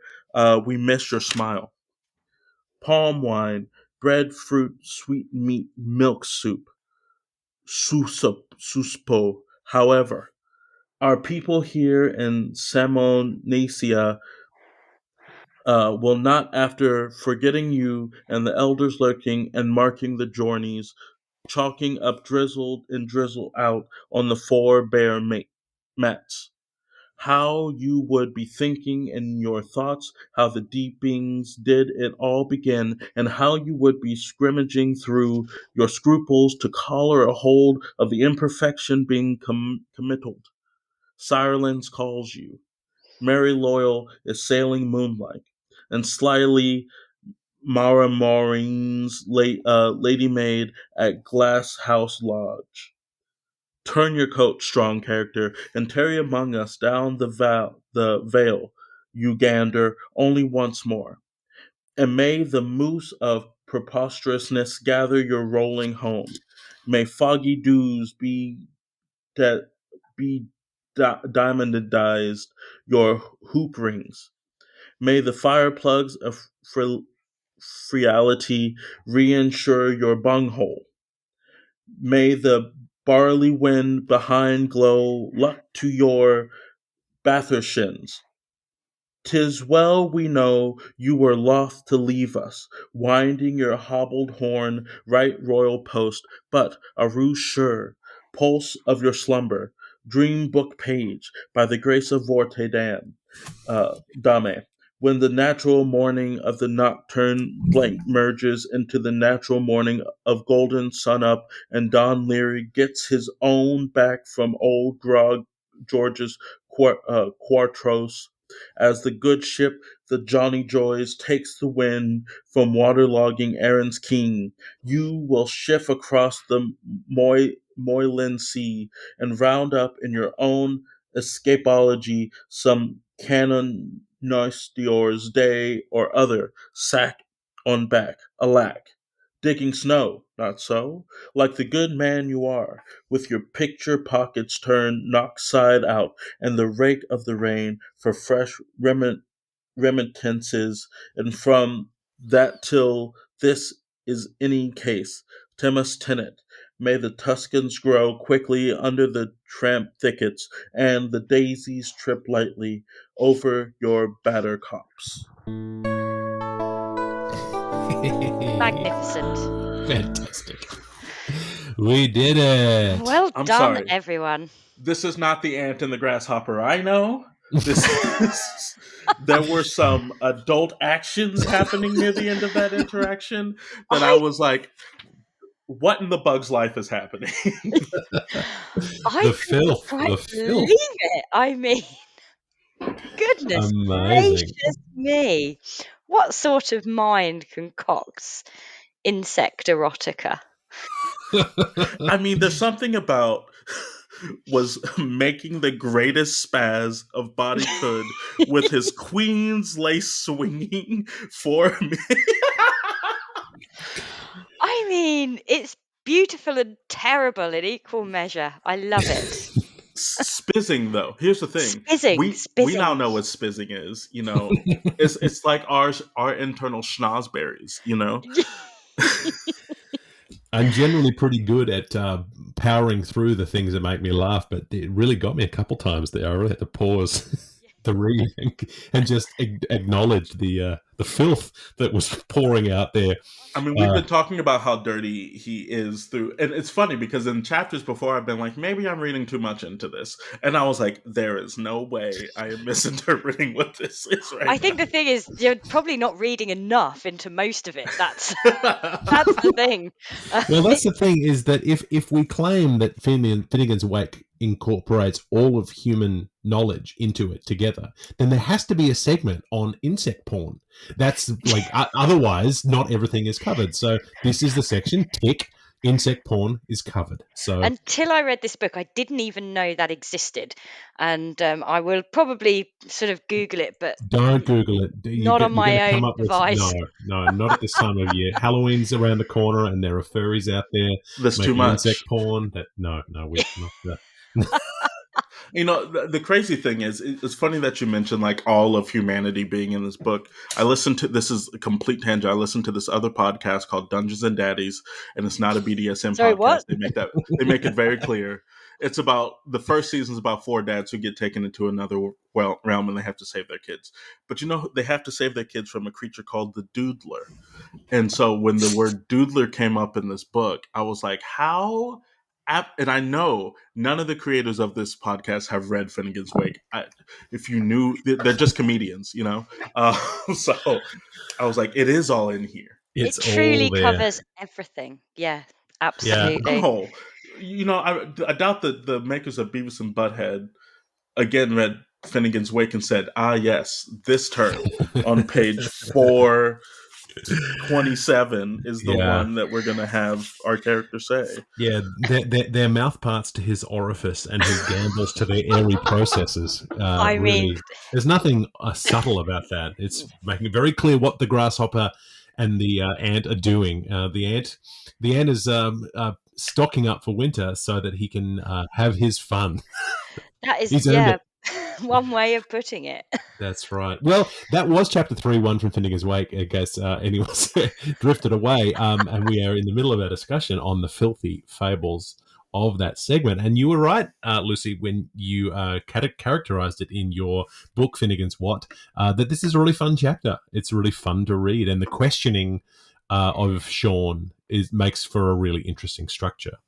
S2: we miss your smile. Palm wine, bread, fruit, sweet meat, milk soup, suspo. However, our people here in Samonesia will not, after forgetting you and the elders lurking and marking the journeys, chalking up drizzled and drizzle out on the four bare mats. How you would be thinking in your thoughts, how the deepings did it all begin, and how you would be scrimmaging through your scruples to collar a hold of the imperfection being committed. Sirelands calls you. Mary Loyal is sailing moonlight, and slyly Mara Maureen's lady maid at Glass House Lodge. Turn your coat, strong character, and tarry among us down the vale, you gander, only once more. And may the moose of preposterousness gather your rolling home. May foggy dews that be diamondized your hoop rings. May the fire plugs of friality reinsure your bunghole. May the barley wind behind glow luck to your bathershins. 'Tis well we know you were loth to leave us, winding your hobbled horn right royal post, but a rue sure, pulse of your slumber, dream book page, by the grace of Vorte Dame, when the natural morning of the nocturne blank merges into the natural morning of golden sun up, and Don Leary gets his own back from old Grog George's Quartros, as the good ship, the Johnny Joys, takes the wind from waterlogging Erin's King, you will shift across the Moyland Sea and round up in your own escapology some canon Nostior's day or other, sack on back, alack, digging snow, not so? Like the good man you are, with your picture pockets turned knock side out, and the rake of the rain for fresh remittances, and from that till this is any case, Temus tenet. May the Tuscans grow quickly under the tramp thickets, and the daisies trip lightly over your batter copse.
S3: Magnificent.
S1: Fantastic. We did it.
S3: Well
S2: I'm
S3: done,
S2: sorry.
S3: everyone.
S2: This is not the ant and the grasshopper I know. This is, there were some adult actions happening near the end of that interaction that I
S3: I
S2: was like, what in the bug's life is happening?
S3: I
S1: The
S3: couldn't
S1: filth.
S3: quite
S1: The
S3: believe
S1: filth.
S3: it. I mean, goodness
S1: Amazing.
S3: gracious me. What sort of mind concocts insect erotica?
S2: I mean, there's something about was making the greatest spaz of body could with his queen's lace swinging for me.
S3: I mean, it's beautiful and terrible in equal measure. I love it.
S2: Spizzing though, here's the thing:
S3: Spizzing,
S2: we now
S3: spizzing.
S2: know what spizzing is. You know, it's like our internal schnozberries. You know,
S1: I'm generally pretty good at powering through the things that make me laugh, but it really got me a couple times there. I really had to pause the reading and just acknowledge the filth that was pouring out there.
S2: I mean, we've been talking about how dirty he is through, and it's funny because in chapters before, I've been like, maybe I'm reading too much into this, and I was like, there is no way I am misinterpreting what this is
S3: I
S2: right
S3: think the thing is, you're probably not reading enough into most of it. That's
S2: now.
S3: that's the thing.
S1: Well, that's the thing is that if we claim that Finnegans Wake incorporates all of human knowledge into it together, then there has to be a segment on insect porn. That's like otherwise, not everything is covered. So this is the section. Tick. insect porn is covered. So
S3: Until I read this book, I didn't even know that existed, and I will probably sort of Google it, but
S1: don't Google it.
S3: not on
S1: You're going to
S3: my
S1: come
S3: own
S1: up with
S3: device.
S1: no, not at this time of year. Halloween's around the corner, and there are furries out there
S2: That's too
S1: making insect
S2: much.
S1: porn. That no, we're not.
S2: You know, the crazy thing is, it's funny that you mentioned like all of humanity being in this book. I listened to, this is a complete tangent. I listened to this other podcast called Dungeons and Daddies, and it's not a BDSM
S3: Sorry,
S2: podcast.
S3: what?
S2: They make it very clear. It's about, the first season's about four dads who get taken into another realm and they have to save their kids. But you know, they have to save their kids from a creature called the doodler. And so when the word doodler came up in this book, I was like, how? And I know none of the creators of this podcast have read Finnegans Wake. If you knew, they're just comedians, you know? So I was like, it is all in here.
S1: It's
S3: It
S1: all
S3: truly
S1: there.
S3: covers everything. Yeah,
S1: Yeah.
S3: absolutely.
S2: Bunghole. You know, I doubt that the makers of Beavis and Butthead again read Finnegans Wake and said, ah, yes, this term on page 427 is the
S1: Yeah.
S2: one that we're going to have our character say.
S1: Yeah, their mouth parts to his orifice and his gambles to their airy processes.
S3: I
S1: Really,
S3: mean,
S1: there's nothing subtle about that. It's making it very clear what the grasshopper and the ant are doing. The ant is stocking up for winter so that he can have his fun.
S3: that is,
S1: He's earned
S3: yeah,
S1: it.
S3: one way of putting it.
S1: That's right. Well, that was chapter 3-1 from Finnegans Wake, in case anyone's drifted away. And we are in the middle of our discussion on the filthy fables of that segment. And you were right, Lucy, when you characterized it in your book, Finnegans What, that this is a really fun chapter. It's really fun to read. And the questioning of Shaun makes for a really interesting structure.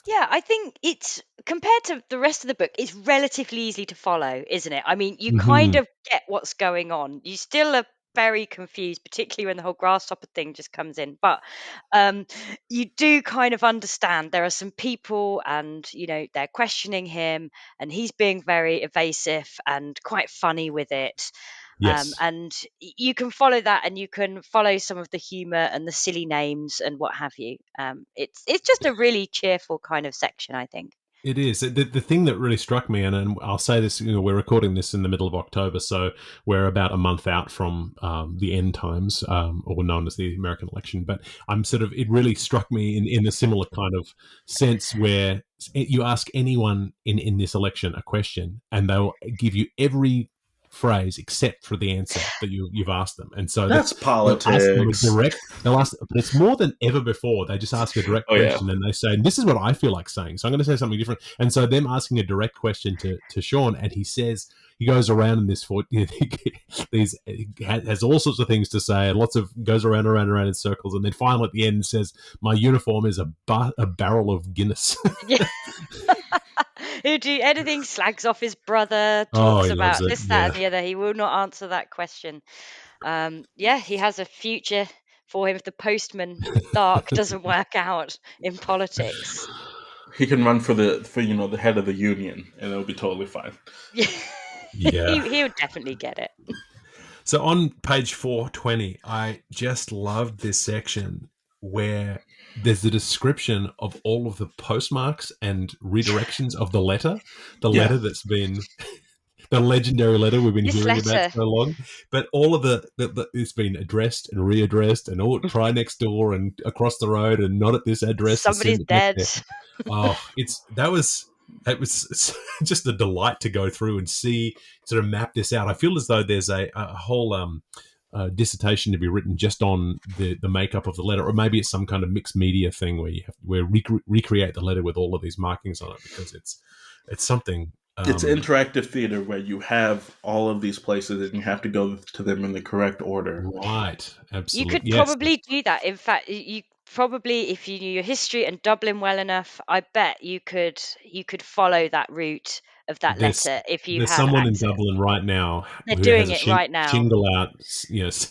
S3: Yeah, I think it's compared to the rest of the book, it's relatively easy to follow, isn't it? I mean, you kind
S1: Mm-hmm.
S3: of get what's going on. You still are very confused, particularly when the whole grasshopper thing just comes in. But um, you do kind of understand there are some people, and they're questioning him, and he's being very evasive and quite funny with it.
S1: Yes.
S3: And you can follow that, and you can follow some of the humor and the silly names and what have you. It's just a really cheerful kind of section, I think.
S1: It is. The thing that really struck me, and I'll say this, we're recording this in the middle of October, so we're about a month out from the end times, or known as the American election. But it really struck me in a similar kind of sense where you ask anyone in this election a question and they'll give you every phrase except for the answer that you've asked them, and so
S2: That's
S1: they'll ask them a
S2: politics.
S1: direct. They'll ask, but it's more than ever before. They just ask a direct
S2: Oh, yeah.
S1: question, and they say, "This is what I feel like saying." So I'm going to say something different. And so them asking a direct question to Shaun, and he goes around in this he has all sorts of things to say, and goes around in circles, and then finally at the end says, "My uniform is a barrel of Guinness."
S3: Yeah. Who do anything, slags off his brother,
S1: Oh,
S3: talks
S1: he loves
S3: about
S1: it.
S3: this, that,
S1: Yeah.
S3: and the other. He will not answer that question. Yeah, he has a future for him if the postman Dark doesn't work out in politics.
S2: He can run for the head of the union, and it'll be totally fine.
S3: Yeah,
S1: Yeah.
S3: he'll definitely get it.
S1: So on page 420, I just loved this section where there's a description of all of the postmarks and redirections of the letter
S2: Yeah.
S1: that's been the legendary letter we've been
S3: This
S1: hearing about
S3: letter,
S1: so long. But all of it's been addressed and readdressed, and try next door and across the road, and not at this address to
S3: somebody's
S1: send it back
S3: dead.
S1: there. Oh, that was just a delight to go through and see, sort of map this out. I feel as though there's a whole dissertation to be written just on the makeup of the letter, or maybe it's some kind of mixed media thing where recreate the letter with all of these markings on it, because it's something.
S2: It's interactive theater where you have all of these places and you have to go to them in the correct order.
S1: Right,
S3: You
S1: absolutely.
S3: could
S1: Yes.
S3: probably do that. In fact, you probably, if you knew your history and Dublin well enough, I bet you could follow that route of that letter if you
S1: There's
S3: had
S1: someone in
S3: access.
S1: Dublin right now
S3: They're
S1: who has
S3: doing
S1: a
S3: it right now.
S1: shingle out. Yes,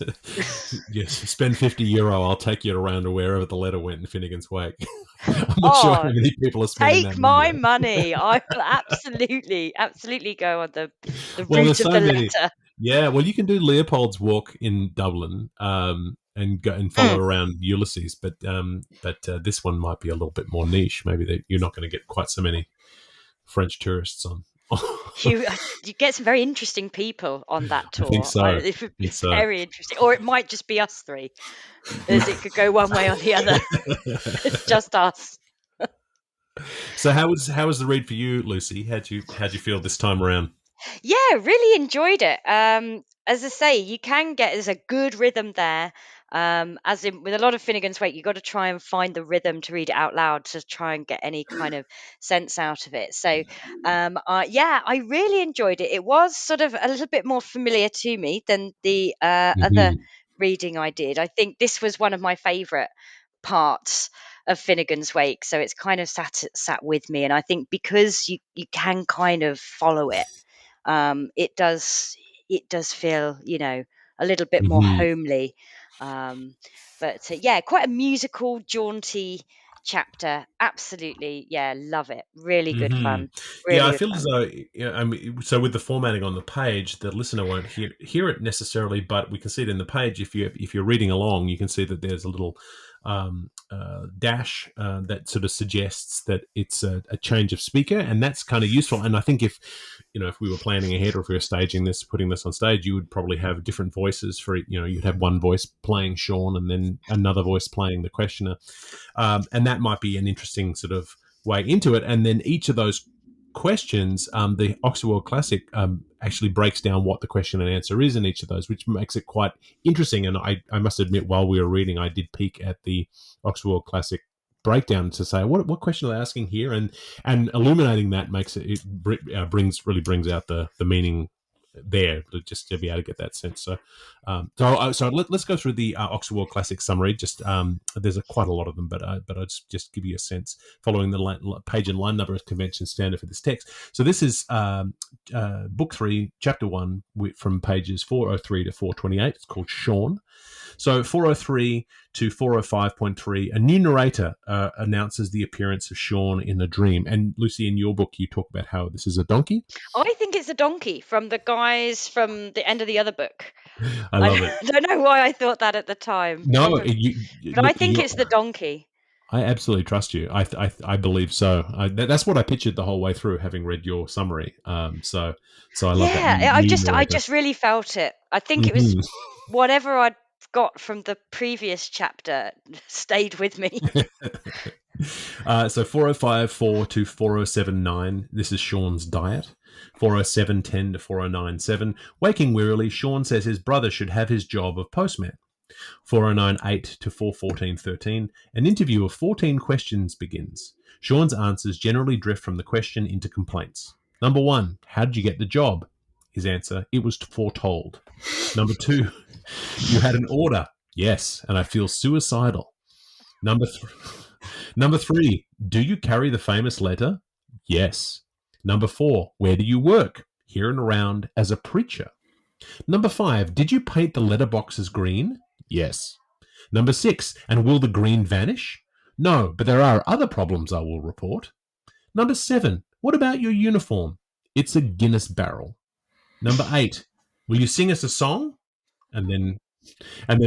S1: yes. Spend €50. I'll take you around to wherever the letter went in Finnegans Wake. I'm not sure how many people are spending that
S3: Take my
S1: money.
S3: money. I will absolutely go on the
S1: Well,
S3: route
S1: there's
S3: of
S1: so
S3: the
S1: many.
S3: letter.
S1: Yeah, well, you can do Leopold's Walk in Dublin, and go and follow around Ulysses. But this one might be a little bit more niche. Maybe that you're not going to get quite so many French tourists on.
S3: You get some very interesting people on that tour.
S1: I think so.
S3: It would be very interesting, or it might just be us three, as it could go one way or the other. It's just us.
S1: So how was the read for you, Lucy? How'd you feel this time around?
S3: Yeah, really enjoyed it. As I say, you can get there's a good rhythm there. As in with a lot of Finnegans Wake, you've got to try and find the rhythm to read it out loud to try and get any kind of sense out of it. So, yeah, I really enjoyed it. It was sort of a little bit more familiar to me than the other reading I did. I think this was one of my favourite parts of Finnegans Wake, so it's kind of sat with me. And I think because you can kind of follow it. It does feel, a little bit more homely. But yeah, quite a musical, jaunty chapter. Absolutely, yeah, love it. Really good fun.
S1: Yeah,
S3: Really
S1: I
S3: good
S1: feel
S3: fun.
S1: as though, I mean, so with the formatting on the page, the listener won't hear it necessarily, but we can see it in the page. If you're reading along, you can see that there's a little dash that sort of suggests that it's a change of speaker, and that's kind of useful. And I think if we were planning ahead, or if we were staging this, putting this on stage, you would probably have different voices for it. You'd have one voice playing Shaun and then another voice playing the questioner, and that might be an interesting sort of way into it. And then each of those questions, the Oxford World Classic actually breaks down what the question and answer is in each of those, which makes it quite interesting. And I must admit, while we were reading, I did peek at the Oxford World Classic breakdown to say what question are they asking here, and illuminating that makes it brings out the meaning there, just to be able to get that sense. So let's go through the Oxford World Classic summary. Just there's quite a lot of them, but I'll just give you a sense following the page and line number as convention standard for this text. So this is book 3, chapter 1, from pages 403 to 428. It's called Shaun. So 403 to 405.3, a new narrator announces the appearance of Shaun in a dream. And Lucy, in your book, you talk about how this is a donkey.
S3: I think it's a donkey from the guys from the end of the other book.
S1: I love it.
S3: I don't know why I thought that at the time.
S1: No,
S3: but I think it's the donkey.
S1: I absolutely trust you. I believe so. That's what I pictured the whole way through, having read your summary. So I love that.
S3: Yeah, I just really felt it. I think it was whatever I'd got from the previous chapter stayed with me.
S1: So 405.4 to 407.9, this is Shaun's diet. 407.10 to 409.7, waking wearily, Shaun says his brother should have his job of postman. 409.8 to 414.13, an interview of 14 questions begins. Shaun's answers generally drift from the question into complaints. Number 1, how did you get the job? His answer, it was foretold. Number 2, you had an order. Yes, and I feel suicidal. Number 3, do you carry the famous letter? Yes. Number 4, where do you work? Here and around as a preacher. Number 5, did you paint the letterboxes green? Yes. Number 6, and will the green vanish? No, but there are other problems I will report. Number 7, what about your uniform? It's a Guinness barrel. Number 8, will you sing us a song? And then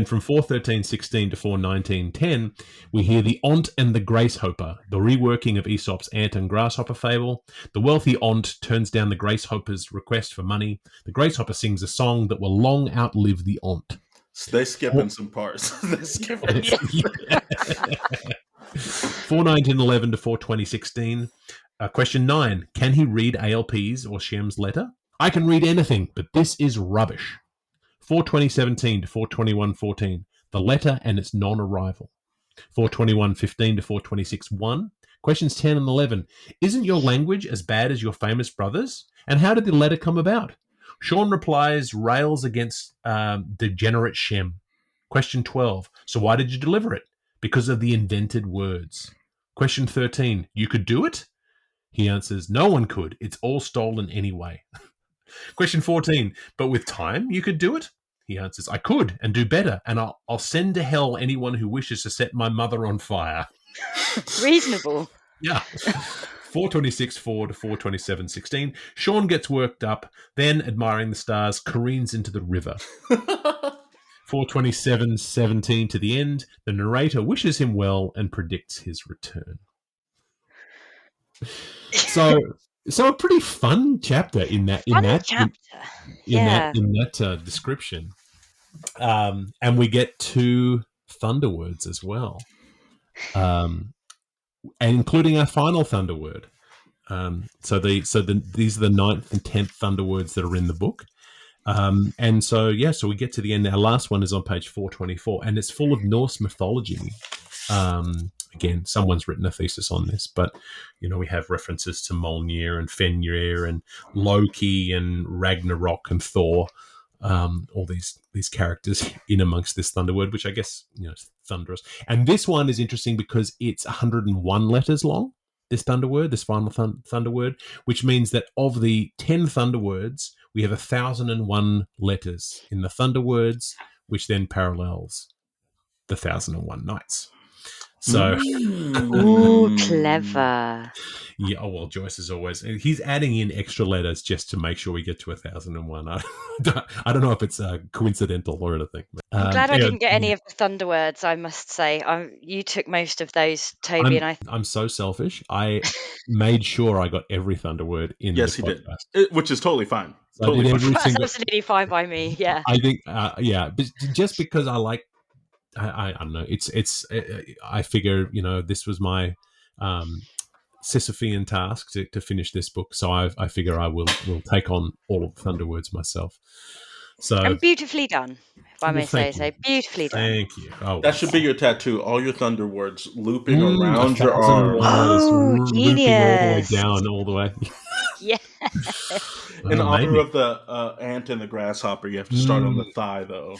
S1: from 413.16 to 419.10, we hear the Aunt and the Gracehopper, the reworking of Aesop's ant and grasshopper fable. The wealthy Aunt turns down the Gracehopper's request for money. The Gracehopper sings a song that will long outlive the Aunt.
S2: So they skipping some parts. They skipping.
S1: 419.11 to 420.16. Question 9, can he read ALP's or Shem's letter? I can read anything, but this is rubbish. 420.17 to 421.14, the letter and its non-arrival. 421.15 to 426.1, questions 10 and 11. Isn't your language as bad as your famous brothers? And how did the letter come about? Shaun replies, rails against degenerate Shem. Question 12, so why did you deliver it? Because of the invented words. Question 13, you could do it? He answers, no one could. It's all stolen anyway. Question 14, but with time you could do it? He answers, I could and do better, and I'll send to hell anyone who wishes to set my mother on fire.
S3: Reasonable.
S1: Yeah. 426.4 to 427.16. Shaun gets worked up, then, admiring the stars, careens into the river. 427:17 to the end. The narrator wishes him well and predicts his return. So a pretty fun chapter in that description. And we get 2 thunderwords as well, and including our final thunderword. So these are the 9th and 10th thunderwords that are in the book. And so we get to the end. Our last one is on page 424, and it's full of Norse mythology. Again, someone's written a thesis on this, but we have references to Mjolnir and Fenrir and Loki and Ragnarok and Thor. All these characters in amongst this thunderword, which I guess is thunderous. And this one is interesting because it's 101 letters long. This thunderword, this final thunderword, which means that of the 10 thunderwords, we have 1,001 letters in the thunderwords, which then parallels the 1,001 nights. So,
S3: ooh, clever.
S1: Yeah. Oh well, Joyce is he's adding in extra letters just to make sure we get to 1,001. I don't know if it's coincidental or anything.
S3: I'm glad I didn't get any of the thunderwords. I must say, you took most of those, Toby,
S1: I'm so selfish. I made sure I got every thunderword in.
S2: Yes,
S1: the
S2: he
S1: podcast.
S2: did, which is totally fine.
S1: So
S3: That's absolutely fine by me. Yeah,
S1: I think, but just because I like. I don't know. I figure this was my Sisyphean task to finish this book, so I figure I will take on all of the thunderwords myself. So
S3: and beautifully done, if I may say so. Beautifully done.
S1: Thank you. Oh,
S2: that should be your tattoo. All your thunderwords looping around your
S1: 1,001
S2: arm.
S1: looping all the way down, all the way.
S3: Yeah.
S2: In honor of the ant and the grasshopper, you have to start on the thigh, though.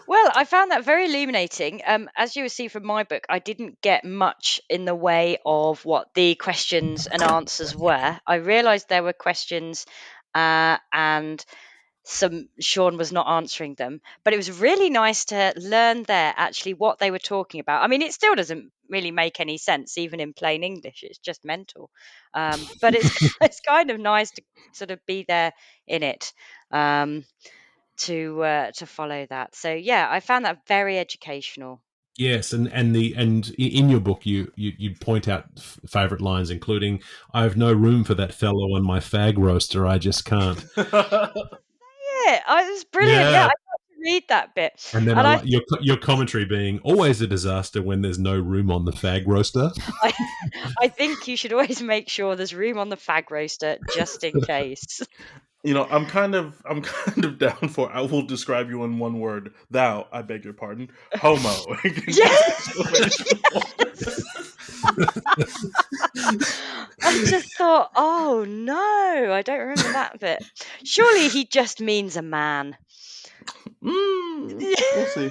S3: Well, I found that very illuminating. As you will see from my book, I didn't get much in the way of what the questions and answers were. I realised there were questions and Shaun was not answering them, but it was really nice to learn there actually what they were talking about. I mean, it still doesn't really make any sense even in plain English. It's just mental, but it's kind of nice to sort of be there in it, to follow that. So yeah, I found that very educational.
S1: Yes, and in your book you point out favourite lines, including "I have no room for that fellow on my fagroaster. I just can't."
S3: Yeah, it was brilliant. Yeah, I got to read that bit.
S1: And then your commentary being always a disaster when there's no room on the fagroaster.
S3: I think you should always make sure there's room on the fagroaster just in case.
S2: I'm kind of down for. I will describe you in one word. Thou, I beg your pardon, homo.
S3: Yes. I just thought, oh no, I don't remember that bit. Surely he just means a man.
S2: We'll see.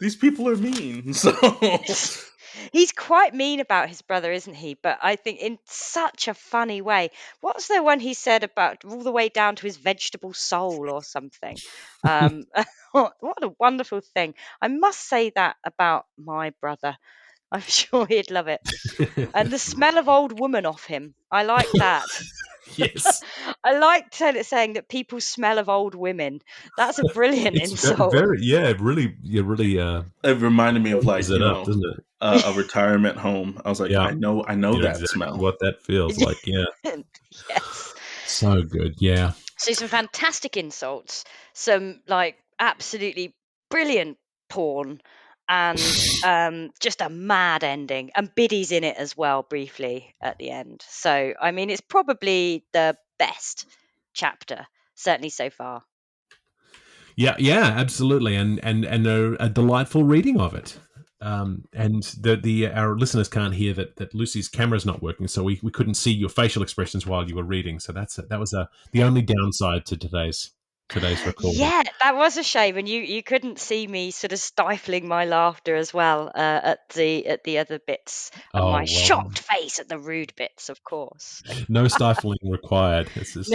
S2: These people are mean, so
S3: he's quite mean about his brother, isn't he? But I think in such a funny way. What's the one he said about all the way down to his vegetable soul or something? What a wonderful thing. I must say that about my brother. I'm sure he'd love it. And the smell of old woman off him. I like that.
S1: Yes.
S3: I like saying that people smell of old women. That's a brilliant insult.
S1: Really.
S2: It reminded me of
S1: doesn't it?
S2: A retirement home. I was like, I know that
S1: exactly
S2: smell.
S1: What that feels like, yeah.
S3: Yes.
S1: So good, yeah.
S3: So some fantastic insults, some like absolutely brilliant porn, and just a mad ending, and biddies in it as well briefly at the end. So I mean, it's probably the best chapter, certainly so far.
S1: Yeah, absolutely, and a delightful reading of it. And our listeners can't hear that Lucy's camera's not working, so we couldn't see your facial expressions while you were reading. So that was the only downside to today's recording.
S3: Yeah, that was a shame, and you couldn't see me sort of stifling my laughter as well at the other bits, and my shocked face at the rude bits, of course.
S1: No stifling required. It's just,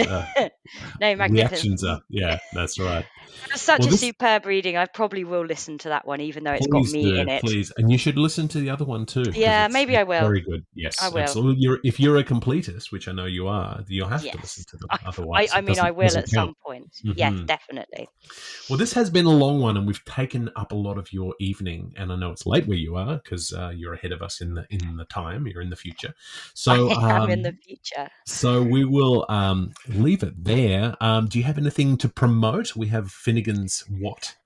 S3: No, magnificent.
S1: reactions are. Yeah, that's right.
S3: It's such
S1: Well,
S3: a
S1: this
S3: superb reading. I probably will listen to that one, even though it's got
S1: please
S3: me
S1: do,
S3: in it.
S1: please, and you should listen to the other one too because
S3: Yeah,
S1: it's
S3: maybe I will.
S1: very good.
S3: I
S1: Yes,
S3: will.
S1: absolutely. If you're a completist, which I know you are, you'll have to listen
S3: Yes.
S1: to them.
S3: I, I,
S1: Otherwise,
S3: I
S1: it
S3: mean, I will
S1: doesn't
S3: at
S1: count.
S3: some point. Yes,
S1: Hmm.
S3: definitely.
S1: Well, this has been a long one, and we've taken up a lot of your evening. And I know it's late where you are because you're ahead of us in the time. You're in the future, so
S3: I am in the future.
S1: so we will leave it there. Do you have anything to promote? We have Finnegans What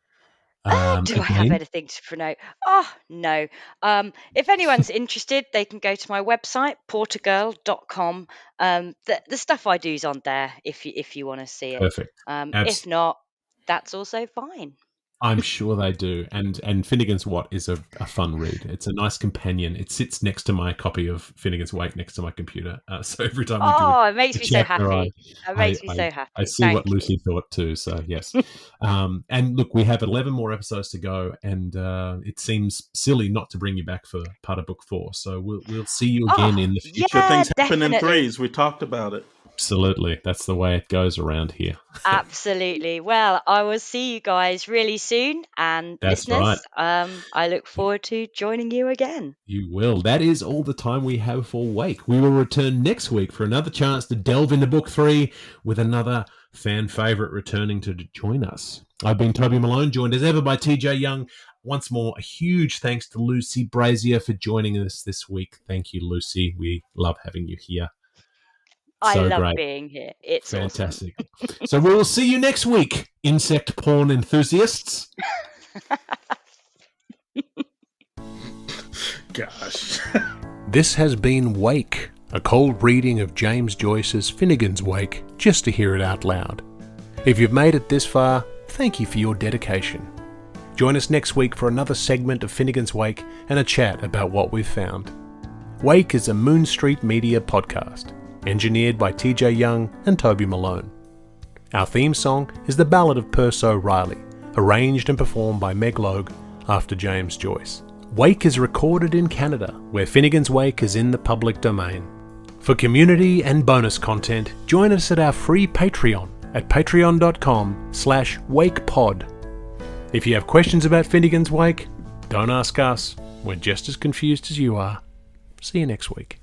S3: Do I have
S1: again.
S3: anything to promote? Oh, no. If anyone's interested, they can go to my website, portergirl.com. The stuff I do is on there if you want to see it.
S1: Perfect.
S3: If not, that's also fine.
S1: I'm sure they do. And Finnegans What is a fun read. It's a nice companion. It sits next to my copy of Finnegans Wake next to my computer. So every time we do
S3: Oh, it
S1: a
S3: makes me so
S1: chapter,
S3: happy. It
S1: I,
S3: makes me
S1: I,
S3: so
S1: I
S3: happy.
S1: see what
S3: Thank you.
S1: Lucy thought too. So yes. And look, we have 11 more episodes to go, and it seems silly not to bring you back for part of book 4. So we'll see you
S3: Oh,
S1: again in the future.
S2: Good
S3: yeah,
S2: things happen in
S3: definitely.
S2: threes. We talked about it.
S1: Absolutely. That's the way it goes around here.
S3: Absolutely. Well, I will see you guys really soon. And
S1: That's right.
S3: listeners, I look forward to joining you again.
S1: You will. That is all the time we have for Wake. We will return next week for another chance to delve into Book 3 with another fan favourite returning to join us. I've been Toby Malone, joined as ever by TJ Young. Once more, a huge thanks to Lucy Brazier for joining us this week. Thank you, Lucy. We love having you here.
S3: I
S1: So
S3: love
S1: great.
S3: being here. It's awesome.
S1: Fantastic. So we'll see you next week, insect porn enthusiasts.
S2: Gosh.
S1: This has been Wake, a cold reading of James Joyce's Finnegans Wake, just to hear it out loud. If you've made it this far, thank you for your dedication. Join us next week for another segment of Finnegans Wake and a chat about what we've found. Wake is a Moon Street Media podcast, engineered by TJ Young and Toby Malone. Our theme song is The Ballad of Perso Riley, arranged and performed by Meg Logue after James Joyce. Wake is recorded in Canada, where Finnegans Wake is in the public domain. For community and bonus content, join us at our free Patreon at patreon.com/wakepod. If you have questions about Finnegans Wake, don't ask us. We're just as confused as you are. See you next week.